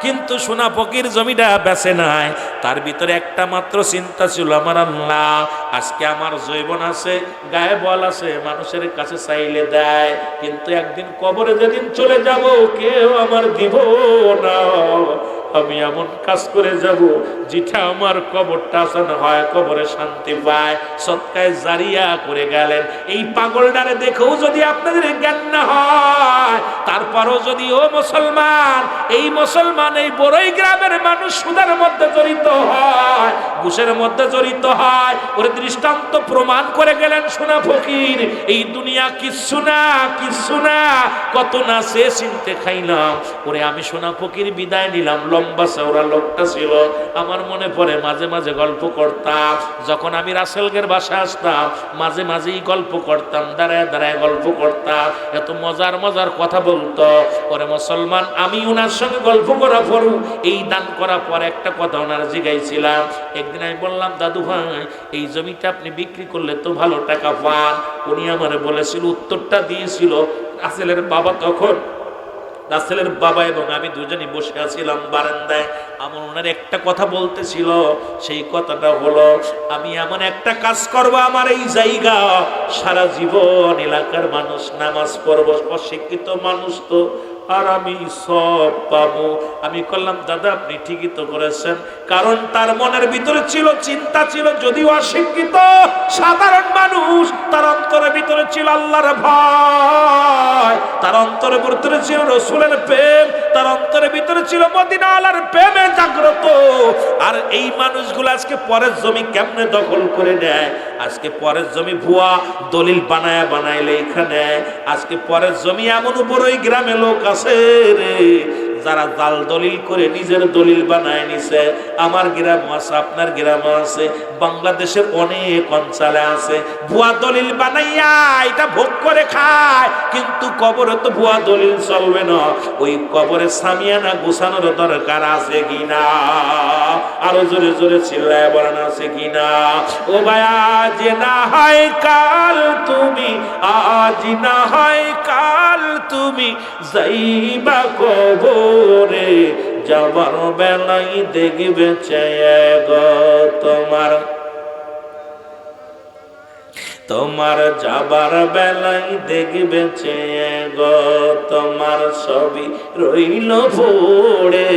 কিন্তু সোনা ফকির জমিটা বেচে নাই। তার ভিতরে একটা মাত্র চিন্তা ছিল, আমার আল্লাহ, আজকে আমার যৌবন আছে, গায়ে বল আছে, মানুষের কাছে চাইলে দেয়, কিন্তু একদিন কবরে যেদিন চলে যাব, কেউ আমার দিব না। আমি এমন কাজ করে যাব যেটা আমার কবরটা আসানো হয়, কবরে শান্তি পায়। সৎকায় জারিয়া করে গেলেন। এই পাগলটারে দেখেও যদি আপনাদের জ্ঞান না হয়, তারপরও যদি ও মুসলমান, এই মুসলমান, এই বড়ই গ্রামের মানুষ সুদের মধ্যে জড়িত হয়, ঘুষের মধ্যে জড়িত হয়, ওর দৃষ্টান্ত প্রমাণ করে গেলেন সোনা ফকির। এই দুনিয়া কিচ্ছু না, কিচ্ছু না, কত না সে চিনতে খাইলাম। ওরে আমি সোনা ফকির বিদায় নিলাম। লম্বা চওড়া লোকটা ছিল, আমার মনে পড়ে মাঝে মাঝে গল্প করতাম। যখন আমি রাসেলগের বাসায় আসতাম, মাঝে মাঝেই গল্প করতাম, দাঁড়ায় দাঁড়ায় গল্প করতাম। এত মজার মজার কথা বলতো। ওরে মুসলমান, আমি ওনার সঙ্গে গল্প করা পড়ু, এই দান করার পর একটা কথা ওনার জিগাইছিলাম। একদিন আমি বললাম, দাদু ভাই, এই জমিটা আপনি বিক্রি করলে তো ভালো টাকা পান। উনি আমার বলেছিল, উত্তরটা দিয়েছিল রাসেলের বাবা। তখন রাসেলের বাবা এবং আমি দুজনই বসে আছিলাম বারান্দায়। আমার ওনার একটা কথা বলতেছিল, সেই কথাটা হলো, আমি এমন একটা কাজ করব, আমার এই জায়গা সারা জীবন এলাকার মানুষ নামাজ পড়ব, অশিক্ষিত মানুষ তো, আর আমি সব পাবো। আমি করলাম, দাদা আপনি ঠিকই তো করেছেন। কারণ তার মনের ভিতরে ছিল, চিন্তা ছিল, যদিও অশিক্ষিত সাধারণ মানুষ, তার অন্তরের ভিতরে ছিল আল্লাহর ভয়, তার অন্তরের ভিতরে ছিল রাসূলের প্রেম, তার অন্তরের ভিতরে ছিল মদিনাওয়ালার প্রেমে জাগ্রত। আর এই মানুষগুলো আজকে পরের জমি কেমনে দখল করে নেয়? আজকে পরের জমি ভুয়া দলিল বানায় বানায় লেখা নেয়। আজকে পরের জমি এমন উপরই গ্রামে লোক আছে রে, যারা জাল দলিল করে নিজের দলিল বানায় নিছে। আমার গ্রাম আছে, আপনার গ্রাম আছে, বাংলাদেশের অনেক অঞ্চলে আছে, ভুয়া দলিল বানাইয়া এটা ভোগ করে খায়। কিন্তু কবরে তো ভুয়া দলিল চলবে না। ওই কবরে সামিয়ানা গোছানোর দরকার আছে কিনা? আরো জোরে জোরে চিল্লায় বলেন, আছে কিনা? ও ভাই, আজ না হয় কাল তুমি, আজ না হয় কাল তুমি যাইবা কবরে, যাবার বেলাই দেখবে চেয়ে গো তোমার, তোমার যাবার বেলাই দেখবে চেয়ে গো তোমার, সবই রইল পড়ে,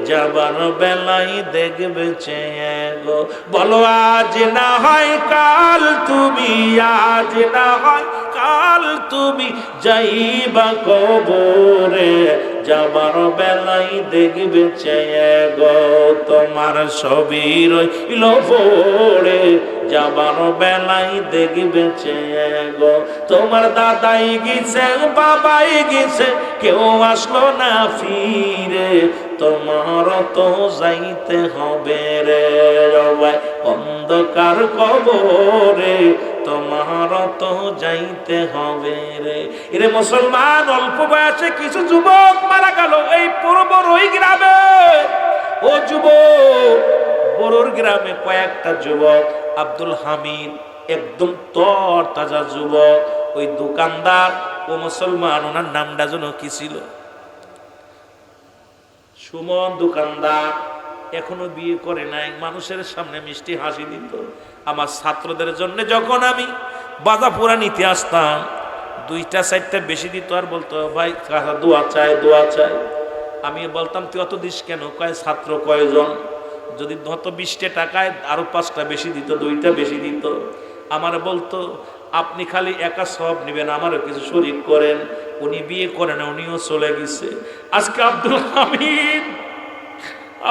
যাবার বেলাই দেখবে চেয়ে গো। বলো আজ না হয় কাল তুমি, আজ না হয় কাল তুমি যাইবা কবরে, যাবার বেলাই দেখবে চেয়ে গো তোমার, সবই রইল পড়ে, যাবার বেলাই দেখবে চেয়ে গো। তোমার দাদাই গেছে, বাবাই গেছে, কেউ আসলো না ফিরে, তোমার তো যাইতে হবে রে ভাই অন্ধকার কবরে, তোমার তো যাইতে হবে রে। এরে মুসলমান, অল্প বয়সে কিছু যুবক মারা গেল এই বড়ই গ্রামে। ও যুবক, বড়র গ্রামে কয়েকটা যুবক, আব্দুল হামিদ একদম তর তাজা যুবক, ওই দোকানদার ও মুসলমান, ওনার নামটা যেন কি ছিল, সুমন দোকানদার, এখনো বিয়ে করে নাই। মানুষের সামনে মিষ্টি হাসি দিত। আমার ছাত্রদের জন্য যখন আমি বাজাপুরা নিতে আসতাম, 2টা 4টা বেশি দিত, আর বলতো, ভাই দোয়া চাই, দোয়া চাই। আমি বলতাম, তুই অত দিস কেন? কয় ছাত্র কয়জন? যদি হতো 20 টাকায় আরো 5টা বেশি দিত, 2টা বেশি দিত। আমার বলতো, আপনি খালি একা সব নেবেন, আমারও কিছু শরীক করেন। উনি বিয়ে করেন, উনিও চলে গেছে। আজকে আব্দুল হামিদ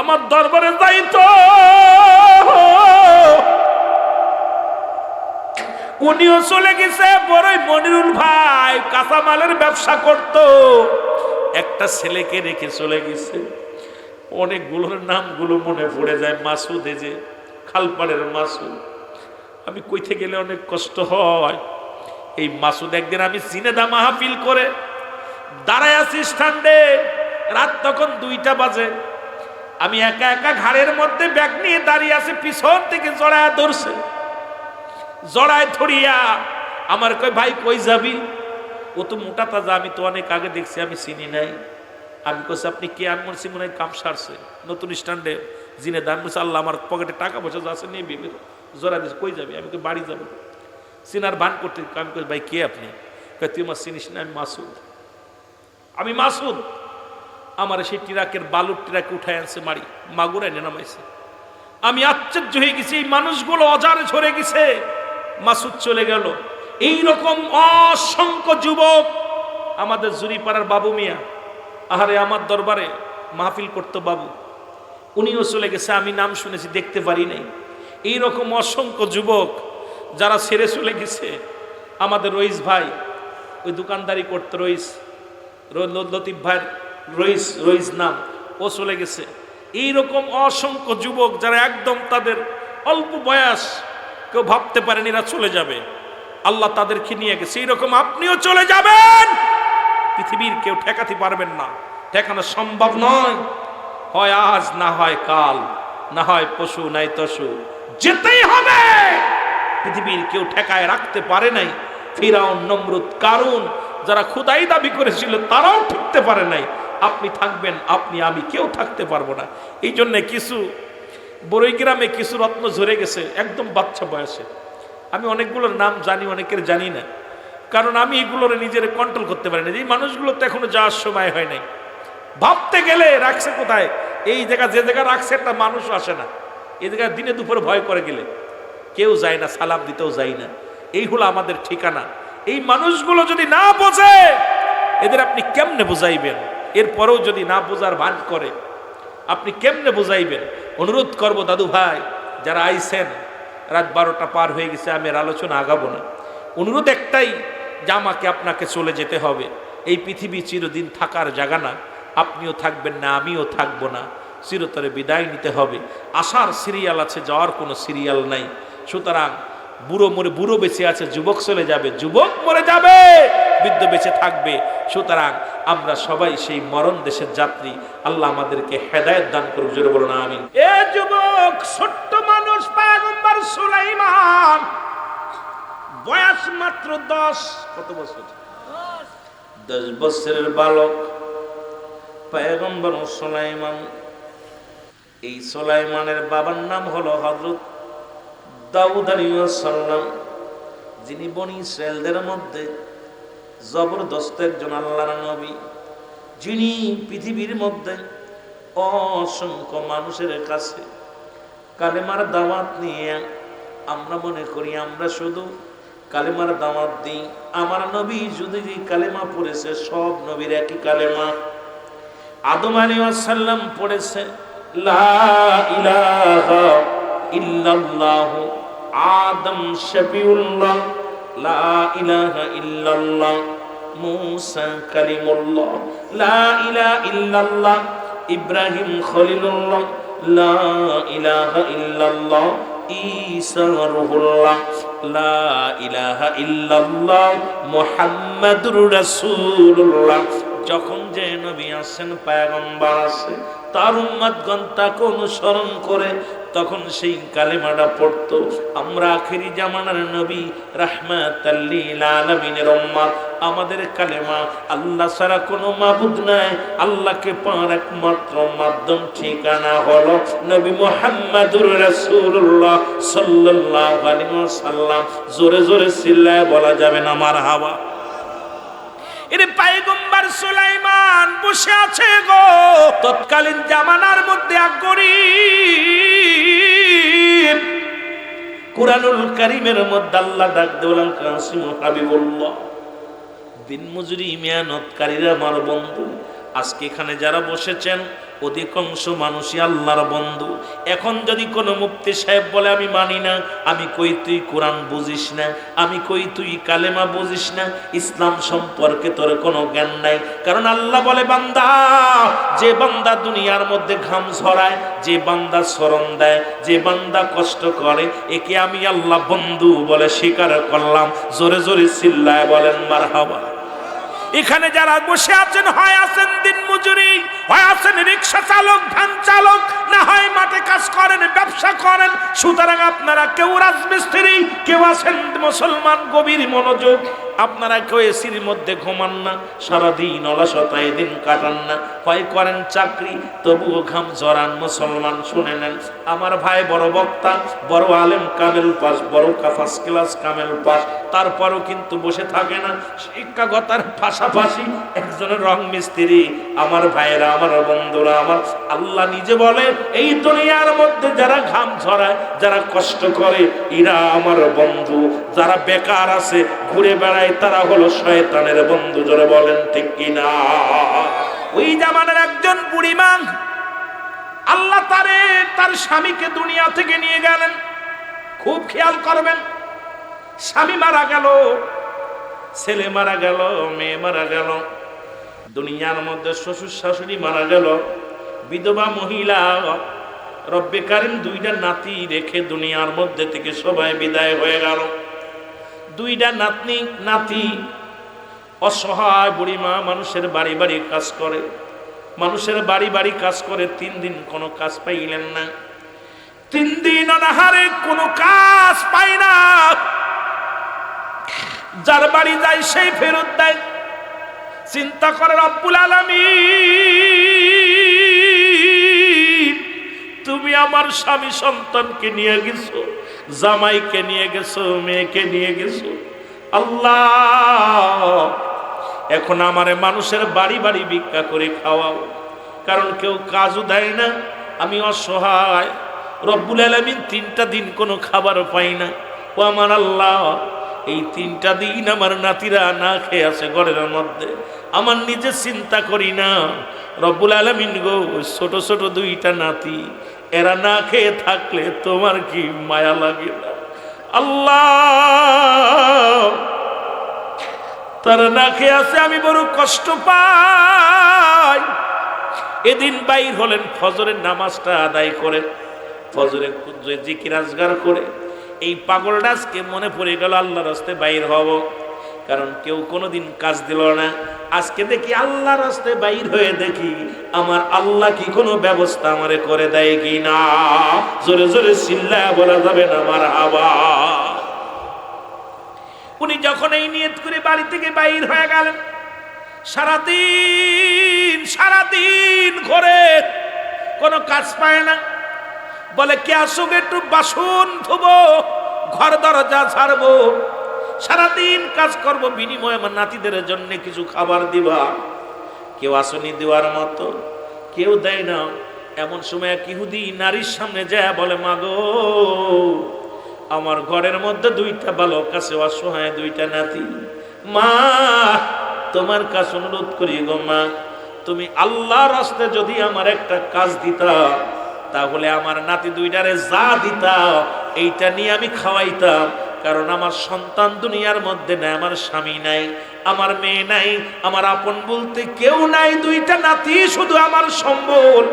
আমার দরবারে যাইতো, উনিও চলে গেছে। বড়ই মনিরুল ভাই কাঁচামালের ব্যবসা করত, একটা ছেলেকে রেখে চলে গেছে। অনেকগুলোর নামগুলো মনে পড়ে যায়। মাসুদ, এই যে খালপাড়ের মাসুদ, আমি কইতে গেলে অনেক কষ্ট হয়। এই মাসুদ একদিন আমি সিনেদা মাহফিল করে দাঁড়ায় আছি স্ট্যান্ডে, রাত তখন 2টা বাজে। আমি একা একা ঘাড়ের মধ্যে ব্যাগ নিয়ে দাঁড়িয়ে আছি, পিছন থেকে জড়ায় ধরছে। জড়ায় ধরিয়া আমার কই, ভাই কই যাবি? ও তো মোটা তাজা, আমি তো অনেক আগে দেখছি, আমি চিনি নাই। আমি কইছি আপনি কে? আমি বলছি মনে হয় কাম সারছে নতুন স্ট্যান্ডে জিনে দাম বলছে, আল্লাহ আমার পকেটে টাকা পয়সা আছে নিয়ে বিবি জোড়া দিচ্ছে। কই যাবি? আমি কই বাড়ি যাবো। সিনার ভান করতে। আমি কই ভাই কে আপনি? কই তুই আমার চিনিস না? আমি মাসুদ। আমি মাসুদ। আমার সেই ট্রাকের বালুর ট্রাকে উঠায় আনছে, মারি মাগুরায় নামাইছে। আমি আশ্চর্য হয়ে গেছি, এই মানুষগুলো অজারে ঝরে গেছে। মাসুদ চলে গেল। এইরকম অসংখ্য যুবক, আমাদের জুরিপাড়ার বাবু মিয়া, আহারে আমার দরবারে মাহফিল করতো বাবু, উনিও চলে গেছে। আমি নাম শুনেছি, দেখতে পারি নাই। এইরকম অসংখ্য যুবক যারা ছেড়ে চলে গেছে। আমাদের রইস ভাই, ওই দোকানদারি করতো, রইস, লতিফ ভাইয়ের রইস নাম, ও চলে গেছে। এইরকম অসংখ্য যুবক যারা একদম তাদের অল্প বয়স, কেউ ভাবতে পারেন এরা চলে যাবে, আল্লাহ তাদেরকে নিয়ে গেছে। এইরকম আপনিও চলে যাবেন, পৃথিবীর কেউ ঠেকাতে পারবেন না, ঠেকানো সম্ভব নয়। হয় আজ, না হয় কাল, না হয় পশু নাই তসু, যেতেই হবে। পৃথিবীর কেউ ঠেকায় রাখতে পারে নাই। ফিরাউন, নমরুদ, কারুন, যারা খুদাই দাবি করেছিল তারাও ঠেকতে পারে নাই। আপনি থাকবেন, আপনি আমি কেউ থাকতে পারবো না। এই জন্যে কিছু বড়ই গ্রামে কিছু রত্ন ঝরে গেছে একদম বাচ্চা বয়সে। আমি অনেকগুলোর নাম জানি, অনেকের জানি না, কারণ আমি এগুলোর নিজের কন্ট্রোল করতে পারি না। এই মানুষগুলো তো এখনো যাওয়ার সময় হয় নাই। ভাবতে গেলে রাখছে কোথায়, এই জায়গা যে জায়গা রাখছে একটা মানুষও আসে না। এই জায়গায় দিনে দুপুরে ভয় করে গেলে কেউ যায় না, সালাম দিতেও যায় না। এই হলো আমাদের ঠিকানা। এই মানুষগুলো যদি না বোঝে, এদের আপনি কেমনে বুঝাইবেন? এরপরেও যদি না বোঝার ভান করে, আপনি কেমনে বুঝাইবেন? অনুরোধ করব দাদু ভাই যারা আইছেন, রাত 12টা পার হয়ে গেছে, আমি আর আলোচনা আগাবো না। অনুরোধ একটাই যে আমাকে আপনাকে চলে যেতে হবে। এই পৃথিবী চিরদিন থাকার জায়গা না। আপনিও থাকবেন না, আমিও থাকবো না। চিরতরে বিদায় নিতে হবে। আসার সিরিয়াল আছে, যাওয়ার কোনো সিরিয়াল নাই। সুতরাং বুড়ো বেঁচে আছে, যুবক চলে যাবে, যুবক মরে যাবে, বৃদ্ধ বেঁচে থাকবে। সুতরাং আমরা সবাই সেই মরণ দেশের যাত্রী। আল্লাহ আমাদেরকে হেদায়েত দান করুক, জোরে বলুন আমিন। এ যুবক, ছোট্ট মানুষ পয়গম্বর সুলাইমান, বয়স মাত্র 10। কত বছর? 10 বছরের বালক পয়গম্বর সুলাইমান। এই সুলাইমানের বাবার নাম হলো হযরত দাউদ আলাইহিস সালাম, যিনি বনি ইসরায়েলদের মধ্যে জবরদস্ত একজন আল্লাহর নবী, যিনি পৃথিবীর মধ্যে অসংখ্য মানুষের কাছে কালেমার দাওয়াত নিয়ে, আমরা মনে করি আমরা শুধু কালেমার দাওয়াত দিই। আমার নবী যদি কালেমা পড়েছে, সব নবীর একই কালেমা। আদম আলাইহিস সালাম পড়েছে লা ইলাহা ইল্লাল্লাহ, আদম শফিউল্লাহ, লা ইলাহা ইল্লাল্লাহ মুসা কালিমুল্লাহ, লা ইলাহা ইল্লাল্লাহ ইব্রাহিম খলিলুল্লাহ, লা ইলাহা ইল্লাল্লাহ ঈসা রূহুল্লাহ, লা ইলাহা ইল্লাল্লাহ মুহাম্মাদুর রাসূলুল্লাহ। যখন যে নবী আসেন, পয়গম্বর আসে, তার উম্মতগণ তাকে অনুসরণ করে তখন সেই কালেমাটা পড়তো। আমরা আখিরি জামানার নবী রাহমাতাল লিল আলামিনের উম্মত, আমাদের কালেমা আল্লাহ ছাড়া কোনো মাবুদ নাই, আল্লাহকে পাওয়ার একমাত্র মাধ্যম ঠিকানা হলো নবী মুহাম্মাদুর রাসূলুল্লাহ সাল্লাল্লাহু আলাইহি ওয়াসাল্লাম। জোরে জোরে চিল্লায় বলা যাবে না মারহাবা। এর পয়গম্বর সুলাইমান বসে আছে গো, তৎকালীন জামানার মধ্যে এক গরীব। কুরআনুল কারীমের মধ্যে আল্লাহ ডাক দেওয়ালেন কাসিম হাবিবুল্লাহ, দিন মজুরি মেহনতকারীরা আমার বন্ধু, আজকে এখানে যারা বসেছেন অধিকাংশ মানুষই আল্লাহর বন্ধু। এখন যদি কোনো মুফতি সাহেব বলে আমি মানি না, আমি কই তুই কোরআন বুঝিস না, আমি কই তুই কালেমা বুঝিস না, ইসলাম সম্পর্কে তোর কোনো জ্ঞান নাই। কারণ আল্লাহ বলে বান্দা, যে বান্দা দুনিয়ার মধ্যে ঘাম ঝরায়, যে বান্দা শরণ দেয়, যে বান্দা কষ্ট করে, একে আমি আল্লাহ বন্ধু বলে স্বীকার করলাম। জোরে জোরে চিল্লায় বলেন মারহাবা। এখানে যারা বসে আছেন, হয় আছেন দিন মজুরি, হয় আছেন রিক্সা চালক, ভ্যান চালক, না হয় মাঠে কাজ করেন, ব্যবসা করেন। সুতরাং আপনারা কেউ রাজমিস্ত্রি, কেউ আছেন মুসলমান গভীর মনোযোগ। আপনারা কেউ এসির মধ্যে ঘুমান না, সারাদিন অলসতায় দিন কাটান না, হয় করেন চাকরি, তবুও ঘাম ঝরান। মুসলমান শুনে নেন, আমার ভাই বড় বক্তা, বড় আলেম, কামেল পাস, বড় ফার্স্ট ক্লাস কামেল পাস, তারপরও কিন্তু বসে থাকে না। শিক্ষাগতার পাশাপাশি একজনের রং মিস্ত্রি। আমার ভাইয়েরা, আমার বন্ধুরা, আমার আল্লাহ নিজে বলে এই দুনিয়ার মধ্যে যারা ঘাম ঝরায়, যারা কষ্ট করে, এরা আমার বন্ধু। যারা বেকার আছে, ঘুরে বেড়ায়, তারা হলো শয়তানের বন্ধু। জোরে বলেন ঠিক কিনা? ওই জামানার একজন বুড়িমা, আল্লাহ তার স্বামীকে দুনিয়া থেকে নিয়ে গেলেন। খুব খেয়াল করবেন, স্বামী মারা গেল, ছেলে মারা গেল, মেয়ে মারা গেল, দুনিয়ার মধ্যে শ্বশুর শাশুড়ি মারা গেল, বিধবা মহিলা, রব্বে কারিম দুইটা নাতি রেখে দুনিয়ার মধ্যে থেকে সবাই বিদায় হয়ে গেল। দুইটা নাতি অসহায় বুড়িমা মানুষের বাড়ি বাড়ি কাজ করে, মানুষের বাড়ি বাড়ি কাজ করে। 3 দিন কোনো কাজ পাইলেন না, 3 দিন অনাহারে কোনো কাজ পাই না। যার বাড়ি যায় সেই ফেরত দেয়। চিন্তা করে রব্বুল আলামিন, তুমি আমার স্বামী সন্তানকে নিয়ে গেছো, জামাইকে নিয়ে গেছো, মেয়েকে নিয়ে গেছো। আল্লাহ, এখন আমারে মানুষের বাড়ি বাড়ি ভিক্ষা করে খাওয়াও, কারণ কেউ কাজও দেয় না, আমি অসহায়। রব্বুল আলামিন 3টা দিন কোনো খাবারও পাই না। ও আমার আল্লাহ, এই 3টা দিন আমার নাতিরা না খেয়ে আছে ঘরের মধ্যে, আমার নিজে চিন্তা করি না। রব্বুল আলামিন গো, ছোট ছোট 2টা নাতি, এরা না খেয়ে থাকলে তোমার কি মায়া লাগে না? আল্লাহ, তারা না খেয়ে আছে, আমি বড় কষ্ট পাই। এদিন বাইর হলেন, ফজরের নামাজটা আদায় করে, ফজরের জিকির আজগার করে, এই পাগলটা আজকে মনে পড়ে গেল আল্লাহর রাস্তায় বাইর হব। কারণ কেউ কোনোদিন কাজ দিল না। আজকে দেখি আল্লাহর রাস্তায় বাইর হয়ে দেখি আমার আল্লাহ কি কোনো ব্যবস্থা আমারে করে দেয় কি না। জোরে জোরে চিল্লায়া বলা যাবে না মারহাবা। উনি যখন এই নিয়ত করে বাড়ি থেকে বাইর হয়ে গেলেন, সারাদিন ঘরে কোনো কাজ পায় না। বলে কে আসুক, একটু বাসন ধুবো, ঘর দরজা ছাড়বো, সারাদিন কাজ করব, বিনিময়ে আমার নাতিদের জন্য কিছু খাবার দিবা। কেউ আসনি দেওয়ার মতো, কেউ দেয় না। এমন সময় এক ইহুদি নারীর সামনে যায় বলে, মাগো, আমার ঘরের মধ্যে 2টা বালক আছে, অসহায় 2টা নাতি। মা, তোমার কাছে অনুরোধ করি গো মা, তুমি আল্লাহর রাস্তায় যদি আমার একটা কাজ দিতা, তাহলে আমার নাতি 2টারে যা দিতা এইটা নিয়ে আমি খাওয়াইতাম। কারণ আমার সন্তান দুনিয়ার মধ্যে নাই, আমার স্বামী নাই, আমার মেয়ে নাই, আমার আপন বলতে কেউ নাই। 2টা নাতি শুধু আমার সম্বল,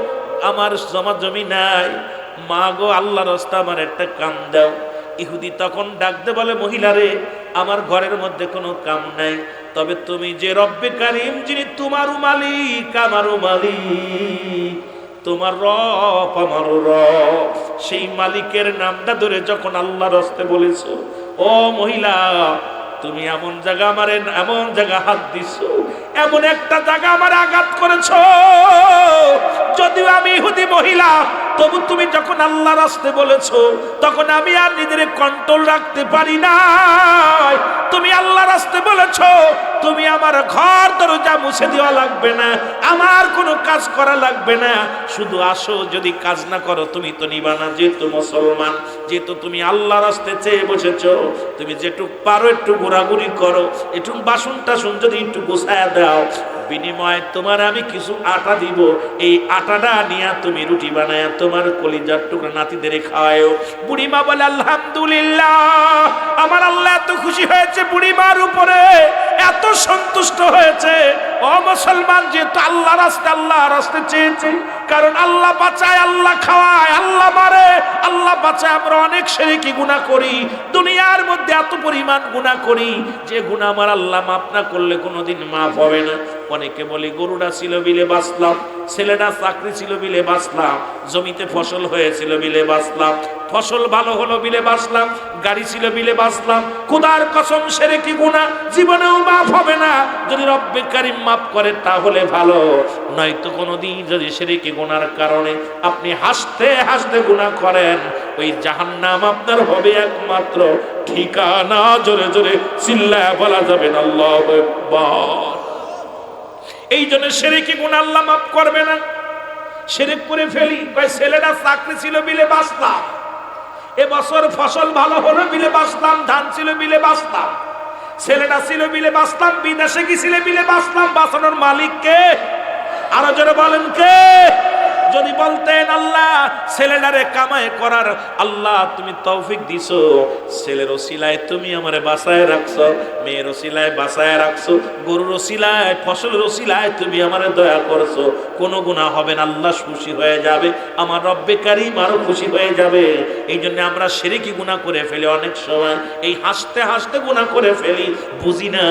আমার জমা জমি নাই। মা গো, আল্লাহর রাস্তায় আমার একটা কাম দাও। ইহুদি তখন ডাকতে বলে, মহিলারে, আমার ঘরের মধ্যে কোনো কাম নাই, তবে তুমি যে রব্বে কারিম, যিনি তোমারও মালিক আমারও মালিক, তোমার রব আমারও রব, সেই মালিকের নামটা ধরে যখন আল্লাহর রাস্তায় বলেছো, ও মহিলা, তুমি এমন জায়গা আমারে, এমন জায়গা হাত দিছো, এমন একটা জায়গা আমার আঘাত করেছো, যদিও আমি ইহুদি মহিলা, তবু তুমি যখন আল্লাহ রাস্তায় বলেছো, তখন আমি আর নিজের কন্ট্রোল রাখতে পারি না। তুমি আল্লাহ রাস্তায় বলেছো, তুমি আমার ঘর দরজা মুছে দেওয়া লাগবে না, আমার কোনো কাজ করা লাগবে না, শুধু আসো। যদি কাজ না করো তুমি তো নিবা না, যেহেতু মুসলমান, যেহেতু তুমি আল্লাহ রাস্তায় চেয়ে বসেছো, তুমি যেটুক পারো একটু ঘোরাঘুরি করো, একটু বাসন টাসন যদি একটু গোছায়া দাও, বিনিময়ে তোমার আমি কিছু আটা দিব, এই আটাটা নিয়ে তুমি রুটি বানায় তোমার কলিজার টুকরা নাতিদের খাওয়ায়ও। বুড়িমা বলে আলহামদুলিল্লাহ, আমার আল্লাহ এত খুশি হয়েছে বুড়িমার উপরে, এত সন্তুষ্ট হয়েছে। ও মুসলমান, যেহেতু আল্লাহ রাস্তে চেয়েছে, কারণ আল্লাহ বাঁচায়, আল্লাহ খাওয়ায়, আল্লাহ মারে, আল্লাহ বাঁচায়। আমরা অনেক শিরকি গুনাহ করি, দুনিয়ার মধ্যে এত পরিমাণ গুনাহ করি যে গুনাহ আমার আল্লাহ মাফ না করলে কোনোদিন মাফ হবে না। অনেকে বলি গরুটা ছিল বিলে বাঁচলাম, ছেলেটা চাকরি ছিল বিলে বাঁচলাম, জমিতে ফসল হয়েছিল বিলে বাঁচলাম, ফসল ভালো হলো বিলে বাঁচলাম, গাড়ি ছিল বিলে বাঁচলাম। খোদার কসম শিরকি গুনাহ জীবনেও মাফ হবে না। যদি রব্বে কারীম মাফ করে তাহলে ভালো, নয়তো কোনোদিন যদি শিরকি গুনার কারণে আপনি হাসতে হাসতে গুনাহ করেন, ওই জাহান্নাম আপনার হবে একমাত্র ঠিকানা। জোরে জোরে চিল্লায়া বলা যাবে না আল্লাহু আকবার। এই জন্য শিরকি গুনাহ আল্লাহ মাফ করবে না। শিরক করে ফেলি, ভাই ছেলেটা চাকরি ছিল বিলে বাঁচলাম, এবছর ফসল ভালো হলো বিলে বাঁচলাম, ধান ছিল বিলে বাঁচলাম, ছেলেটা ছিল বিলে বাঁচলাম, বিদেশে গেছিল বিলে বাঁচলাম। বাঁচানোর মালিক কে? আরো জোরে বলেন কে? যদি বলতেন আল্লাহ ছেলেটারে কামাই করার আল্লাহ তুমি তৌফিক দিছো, ছেলের ওসিলায় তুমি আমারে বাঁচায় রাখছো, মেয়ের ওসিলায় বাঁচায় রাখছো, গরুর ওসিলায়, ফসলের ওসিলায় তুমি আমারে দয়া করছো, কোনো গুনাহ হবে না, আল্লাহ খুশি হয়ে যাবে, আমার রব্বে কারীম আরো খুশি হয়ে যাবে। এই জন্য আমরা শিরকি গুনাহ করে ফেলি, অনেক সময় এই হাসতে হাসতে গুনাহ করে ফেলি, বুঝি না।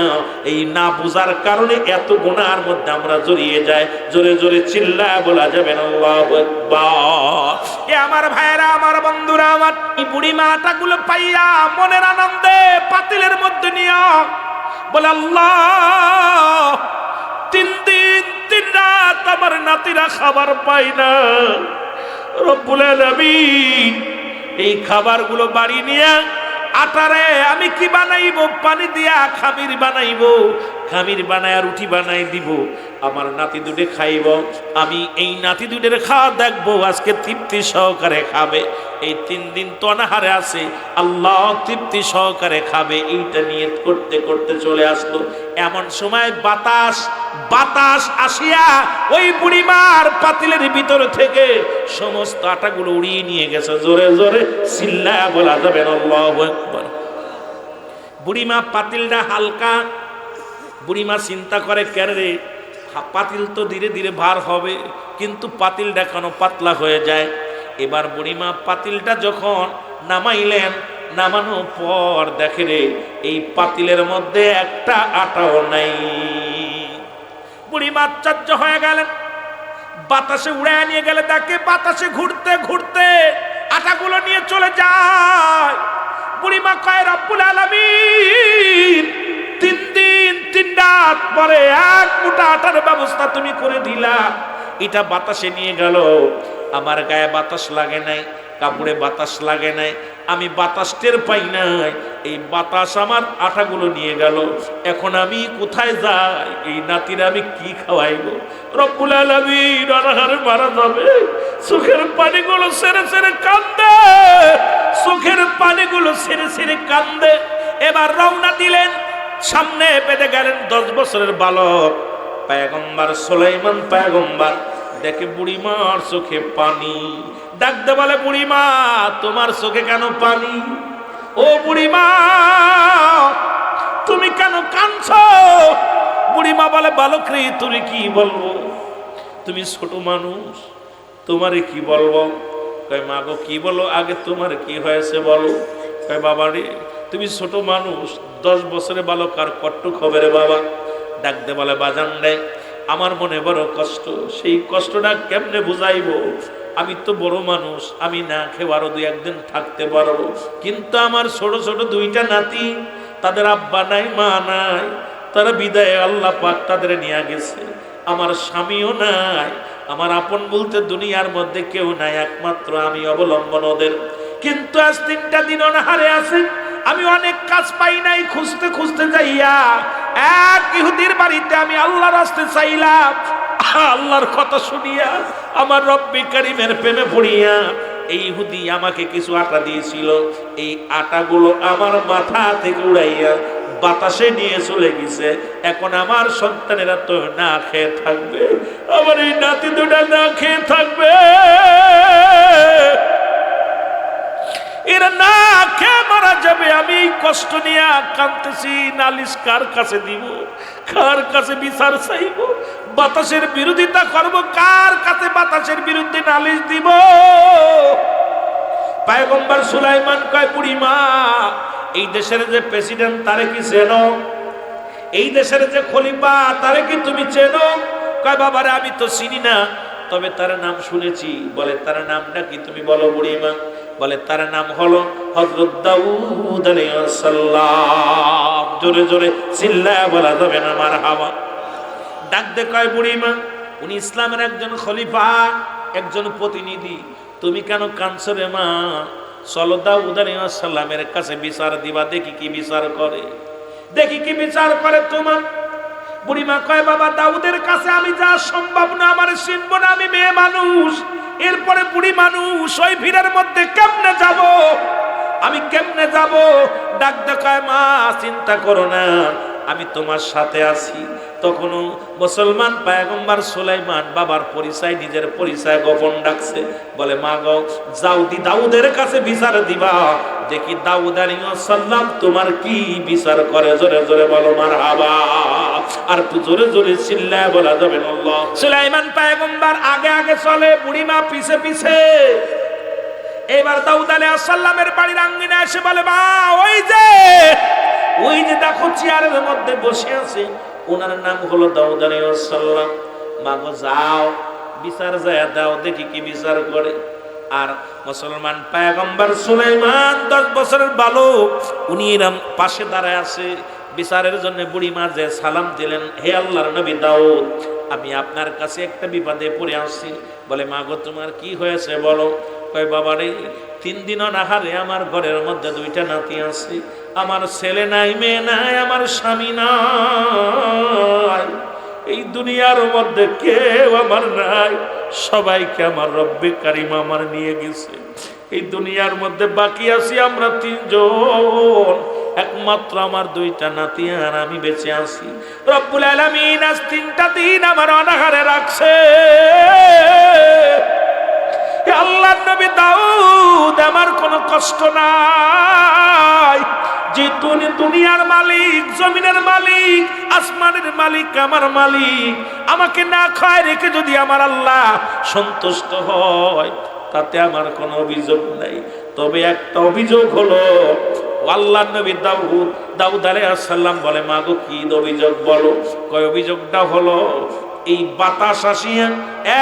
এই না বুঝার কারণে এত গুনাহের মধ্যে আমরা জড়িয়ে যাই। জোরে জোরে চিল্লায় বলা যাবে না আল্লাহু আকবার। এ আমার ভাইরা, আমার বন্ধুরা, আমার এই বুড়ি মাটাগুলো পাইয়া মনের আনন্দে পাতিলের মধ্যে নিয়া বলে আল্লাহ 3 দিন 3 রাত আমার নাতিরা খাবার পায় না, রব্বুল আলামিন এই খাবারগুলো বাড়ি নিয়ে আটারে আমি কি বানাইবো, পানি দিয়া খামির বানাইবো, খামির বানায় রুটি বানাই দিব, আমার নাতি দুটে খাইব, আমি এই নাতি দুটের খাওয়া দেখবো, আজকে তৃপ্তি সহকারে খাবে। এই 3 দিন তো অনাহারে আছে, আল্লাহ তৃপ্তি সহকারে খাবে, এইটা নিয়ত করতে করতে চলে আসলো। এমন সময় বাতাস আসিয়া ওই বুড়িমার পাতিলের ভিতর থেকে সমস্ত আটাগুলো উড়িয়ে নিয়ে গেছে। জোরে জোরে চিল্লায়া বলা যাবে না আল্লাহু আকবার। বুড়িমা পাতিলটা হালকা, বুড়িমা চিন্তা করে কেন রে, পাতিল তো ধীরে ধীরে ভার হবে, কিন্তু পাতিলটা কেন পাতলা হয়ে যায়। এবার বুড়িমা পাতিলটা যখন নামাইলেন, নামানোর পর দেখে রে এই পাতিলের মধ্যে একটা আটাও নাই। বুড়িমা আশ্চর্য হয়ে গেলেন, বাতাসে উড়ে নিয়ে গেলে দেখে বাতাসে ঘুরতে ঘুরতে আটাগুলো নিয়ে চলে যায়। বুড়িমা কয় রব্বুল আলামিন 3 দিন 3 রাত পরে 1 মুঠা আটার ব্যবস্থা তুমি করে দিলা, এটা বাতাসে নিয়ে গেল, আমার গায়ে বাতাস লাগে নাই, কাপড়ে বাতাস লাগে নাই, আমি বাতাস টের পাই নাই, এই বাতাস আমার আটাগুলো নিয়ে গেল, এখন আমি কোথায় যাই, এই নাতির আমি কি খাওয়াইবো? রব্বুল আলামিন অনাহারে মারা যাবে, চোখের পানিগুলো ছেড়ে ছেড়ে কান্দে, চোখের পানিগুলো ছেড়ে ছেড়ে কান্দে। এবার রওনা দিলেন, সামনে পেতে গেলেন 10 বছরের বালক পয়গম্বর সুলাইমান পয়গম্বর। দেখে বুড়িমার চোখে পানি, ডাকতে বলে বুড়িমা তোমার চোখে কেন পানি? ও বুড়িমা তুমি কেন কাঁদছো? বুড়িমা বলে বালক রে তুমি কি বলবো, তুমি ছোট মানুষ, তোমারে কি বলবো? কয় মা গো কি বলো, আগে তোমার কি হয়েছে বলো। কয় বাবা রে তুমি ছোট মানুষ, 10 বছরে বালক আর কট্টু খবরে বাবা। ডাকতে বলে বাজান রে আমার মনে বড় কষ্ট, সেই কষ্টটা কেমনে বুঝাইবো? আমি তো বড় মানুষ, আমি না খেয়ে আরো 2-1 দিন থাকতে পারবো, কিন্তু আমার ছোট ছোট 2টা নাতি, তাদের আব্বা নাই মা নাই, তারা বিদায় আল্লাহ পাক তাদের নিয়ে গেছে, আমার স্বামীও নাই, আমার আপন বলতে দুনিয়ার মধ্যে কেউ নাই, একমাত্র আমি অবলম্বন ওদের। কিন্তু আজ 3টা দিন অনাহারে আছে, আমি অনেক কাজ পাই নাই, খুঁজতে খুঁজতে যাইয়া এক ইহুদির বাড়িতে আমি আল্লাহর রাস্তে চাইলাম, আল্লাহর কথা শুনিয়া আমার রব্বে কারীমের প্রেমে পড়িয়া এই ইহুদি আমাকে কিছু আটা দিয়েছিল, এই আটাগুলো আমার মাথা থেকে উড়াইয়া বাতাসে নিয়ে চলে গেছে। এখন আমার সন্তানেরা তো না খেয়ে থাকবে, আমার এই নাতি দুটা না খেয়ে থাকবে, এরা না খেয়ে মারা যাবে। আমি এই কষ্ট নিয়ে কাঁদতেছি। নালিশ কার কাছে দিব, কার কাছে বিচার চাইব, বাতাসের বিরোধিতা করব, কার কাছে বাতাসের বিরুদ্ধে নালিশ দিব? পয়গম্বর সুলাইমান কয়, বুড়িমা এই দেশের যে প্রেসিডেন্ট তারে কি চেনো? এই দেশের যে খলিফা তারে কি তুমি চেনো? কয়, বাবারে আমি তো চিনি না, তবে তার নাম শুনেছি। বলে, তার নামটা কি তুমি বলো বুড়িমা? বলে, তার নাম হলো হযরত দাউদ আলাইহিস সালাম। জোরে জোরে চিল্লায়া বলা যাবে না মারহাবা। ডাক দে কয়, বুড়িমা উনি ইসলামের একজন খলিফা, একজন প্রতিনিধি, তুমি কেন কাঁদছো রে মা? চলো দাউদ আলাইহিস সালামের কাছে বিচার দিবা, দেখি কি বিচার করে, দেখি কি বিচার করে তোমার। বুড়িমা কয়, বাবা দাউদের কাছে আমি যা সম্ভব না, আমার চিনব না, আমি মেয়ে মানুষ। এরপরে বুড়ি মানুষ, ওই ভিড়ের মধ্যে কেমনে যাব, আমি কেমনে যাব? ডাক দেখায়, মা চিন্তা করো না, আমি তোমার সাথে আছি। তখনও মুসলমান পয়গম্বর সুলাইমান বাবার পরিচয়, নিজের পরিচয় গোপন ডাকছে। বলে, মা গো যাও দাউদের কাছে বিচার দিবা, দেখি দাউদ আলাইহিস সালাম তোমার কি বিচার করে। জোরে জোরে বলো মারহাবা। আর একটু জোরে জোরে চিল্লায় বলা যাবে না আল্লাহ। সুলাইমান পয়গম্বর আগে আগে চলে, বুড়িমা পিছে পিছে। এবার দাউদ আলাইহিস সালামের বাড়ির আঙ্গিনায় এসে বলে, মা ওই যে দেখো চেয়ারের মধ্যে বসে আছে, ওনার নাম হলো দাউদ আলাইহিস সালাম। মা গো যাও বিচার যায় দাও, দেখি কি বিচার করে। আর মুসলমান পয়গম্বর সুলাইমান 10 বছরের বালক, উনি এরম পাশে দাঁড়ায় আছে বিচারের জন্য। বুড়িমা যে সালাম দিলেন, হে আল্লাহর নবী দাউদ, আমি আপনার কাছে একটা বিপদে পড়ে আসছি। বলে, মা গো তোমার কি হয়েছে বলো? কয়, বাবারে 3 দিন অনাহারে, আমার ঘরের মধ্যে 2টা নাতি আছে, আমার ছেলে নাই, মেয়ে নাই, আমার স্বামী নাই, এই দুনিয়ার মধ্যে কেউ আমার নাই, সবাইকে আমার রব্বে কারিম আমার নিয়ে গেছে। এই দুনিয়ার মধ্যে বাকি আছি আমরা 3 জন, একমাত্র আমার 2টা নাতি আর আমি বেঁচে আছি। রব্বুল আলামিন আজ 3টা দিন আমার অনাহারে রাখছে। আল্লাহর নবী দাউদ, আমার কোনো কষ্ট নাই, যে তুমি দুনিয়ার মালিক, জমিনের মালিক, আসমানের মালিক, আমার মালিক, আমাকে না খায় রেখে যদি আমার আল্লাহ সন্তুষ্ট হয়, তাতে আমার কোনো অভিযোগ নাই। তবে একটা অভিযোগ হলো, আল্লাহর নবী দাউদ আলাইহিস সালাম বলে, মা গো কি অভিযোগ বলো? কয়, অভিযোগটা হলো এই বাতাস আসিয়া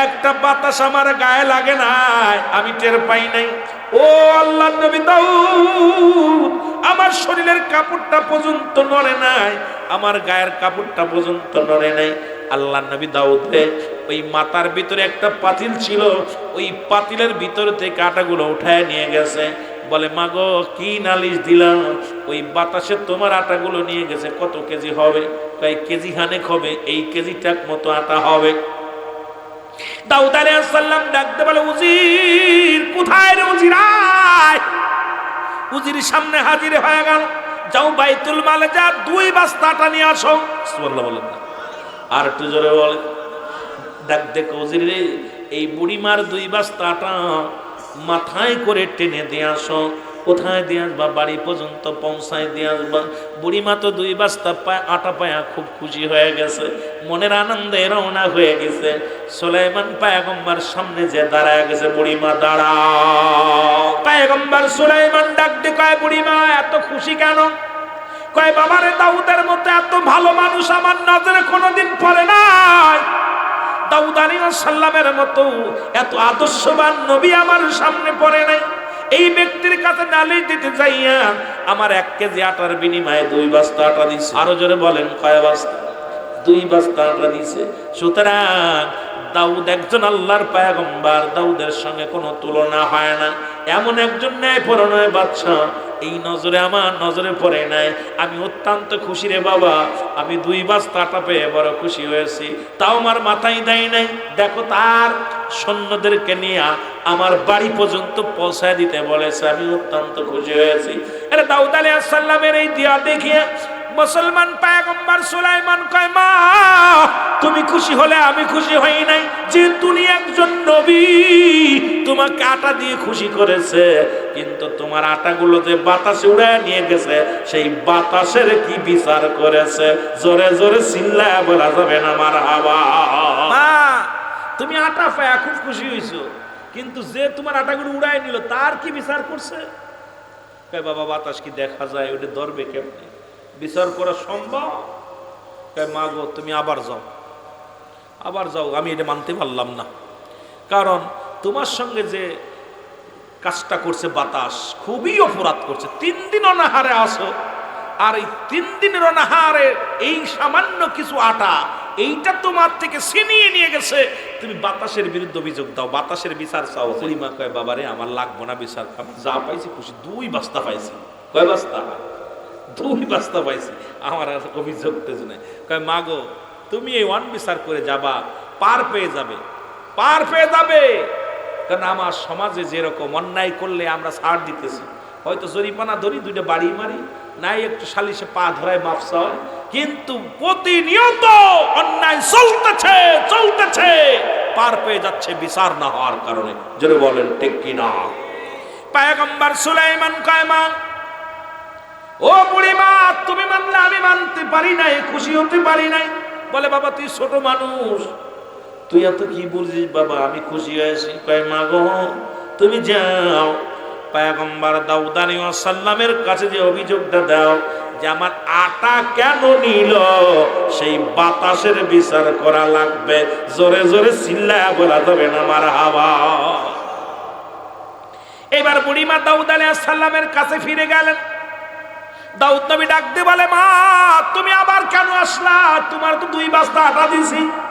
একটা বাতাস আমার গায়ে লাগে নাই, আমি টের পাই নাই। ও আল্লাহর নবী দাউদ, আমার শরীরের কাপড়টা পর্যন্ত নড়ে নাই, আমার গায়ের কাপড়টা পর্যন্ত নড়ে নাই। আল্লাহর নবী দাউদ ওই মাথার ভিতরে একটা পাতিল ছিল, ওই পাতিলের ভিতর থেকে আটাগুলো উঠায় নিয়ে গেছে। বলে, মা গো কি নালিশ দিলাম, ওই বাতাসে তোমার আটাগুলো নিয়ে গেছে, কত কেজি হবে? তাই কেজি খানেক হবে, এই কেজিটার মতো আটা হবে। দাউদ আলাইহিস সালাম ডাকতে বলে, উজির কোথায় রে উজির? আয়। উজির সামনে হাজির হয়ে গেল। যাও বাইতুল মালে যা 2 বস্তা আটা নিয়ে আসো। সুবহানাল্লাহ বলেন না, আর একটু জোরে বলে। ডাক দেখো, উজির রে এই বুড়িমার 2 বস্তা আটা মাথায় করে টেনে দিয়ে আসো। কোথায় দিয়ে আসবা? বাড়ি পর্যন্ত পৌঁছায় দিয়ে আসবা। বুড়িমা তো 2 বস্তা আটা পায়া খুব খুশি হয়ে গেছে, মনের আনন্দে রওনা হয়ে গেছে। সুলাইমান পয়গম্বর সামনে যে দাঁড়ায় গেছে, বুড়িমা দাঁড়াও। পয়গম্বর সুলাইমান ডাক দিয়ে কয়, বুড়িমা এত খুশি কেন? কয়, বাবারে দাউদের মতো এত ভালো মানুষ আমার নজরে কোনোদিন পড়ে নাই। দাউদ আলাইহিস সালামের মতো এত আদর্শবান নবী আমার সামনে পড়ে নাই। এই ব্যক্তির কাছে নালিশ দিতে যাইয়া আমার 1 কেজি আটার বিনিময়ে 2 বস্তা আটা দিছে। আরো জোরে বলেন, কয় বস্তা? 2 বস্তা আটা দিছে। সুতরাং দাউদ একজন আল্লাহর পয়গম্বর, দাউদের সঙ্গে কোনো তুলনা হয় না। এমন একজন ন্যায়পরায়ণ বাদশা এই নজরে আমার নজরে পড়ে নাই। আমি অত্যন্ত খুশি রে বাবা, আমি 2 বস্তা আটা পেয়ে বড় খুশি হয়েছি। তাও আমার মাথায় দেয় নাই। দেখো তার সৈন্যদেরকে নিয়ে আমার বাড়ি পর্যন্ত পৌঁছায় দিতে বলেছে। আমি অত্যন্ত খুশি হয়েছি। আরে দাউদ আলাইহিস সালামের এই দিয়া দেখিয়ে মুসলমান পয়গম্বর সুলাইমান কয়, মা তুমি খুশি হলে আমি খুশি হই নাই। যে তুমি একজন নবী, তোমাকে আটা দিয়ে খুশি করেছে, কিন্তু তোমার আটাগুলো যে বাতাসে উড়ায় নিয়ে গেছে, সেই বাতাসের কি বিচার করেছে? জোরে জোরে চিল্লায় বলা যাবে না মারহাবা। মা তুমি আটা পায়া খুব খুশি হইছো, কিন্তু যে তোমার আটাগুলো উড়ায় নিল তার কি বিচার করছে? কয় বাবা বাতাস কি দেখা যায়? ওটা ধরবে কেমনে? বিচার করা সম্ভব? কয় মা গো তুমি আবার যাও, আবার যাও। আমি এটা মানতে পারলাম না, কারণ তোমার সঙ্গে যে কাজটা করছে বাতাস, খুবই অপরাধ করছে। 3 দিন অনাহারে আসো, আর এই 3 দিনের অনাহারে এই সামান্য কিছু আটা এইটা তোমার থেকে ছিনিয়ে নিয়ে গেছে। তুমি বাতাসের বিরুদ্ধে অভিযোগ দাও, বাতাসের বিচার চাও। সলিমা কয় বাবারে আমার লাগবো না বিচার, আমি যা পাইছি খুশি। 2 বস্তা পাইছি। কয় বস্তা? 2 বস্তা পাইছি, আমার আর অভিযোগ তেজ নেই। কয় মা গো তুমি এই 1 বিচার করে যাবা, পার পেয়ে যাবে, পার পেয়ে যাবে। কারণ আমার সমাজে যেরকম অন্যায় করলে আমরা ছাড় দিতেছি, হয়তো জরিমানা ধরি, 2টা বাড়ি মারি, নাই একটু সালিশে পা ধরায় মাফসা হয়, কিন্তু প্রতিনিয়ত অন্যায় চলতেছে চলতেছে, পার পেয়ে যাচ্ছে বিচার না হওয়ার কারণে। জোরে বলেন ঠিক কিনা? পয়গম্বর সুলাইমান কয় মা, ও বুড়িমা তুমি মানলে আমি মানতে পারি নাই, খুশি হতে পারি নাই। বলে বাবা তুই ছোট মানুষ, তুই এত কি বুঝিস বাবা, আমি খুশি হয়েছি। কয় মা গো তুমি যাও, পয়গম্বর দাউদ আলাইহিস সালামের কাছে যে অভিযোগটা দাও যে আমার আটা কেন নিল, সেই বাতাসের বিচার করা লাগবে। জোরে জোরে চিল্লায়া বলা যাবে না মারহাবা। এবার বুড়িমা দাউদ আলাইহিস সালামের কাছে ফিরে গেলেন। দাউদ নবী ডাক দিয়ে বলে, মা তুমি আবার কেন আসলা? তোমার তো 2 বস্তা আটা দিছি।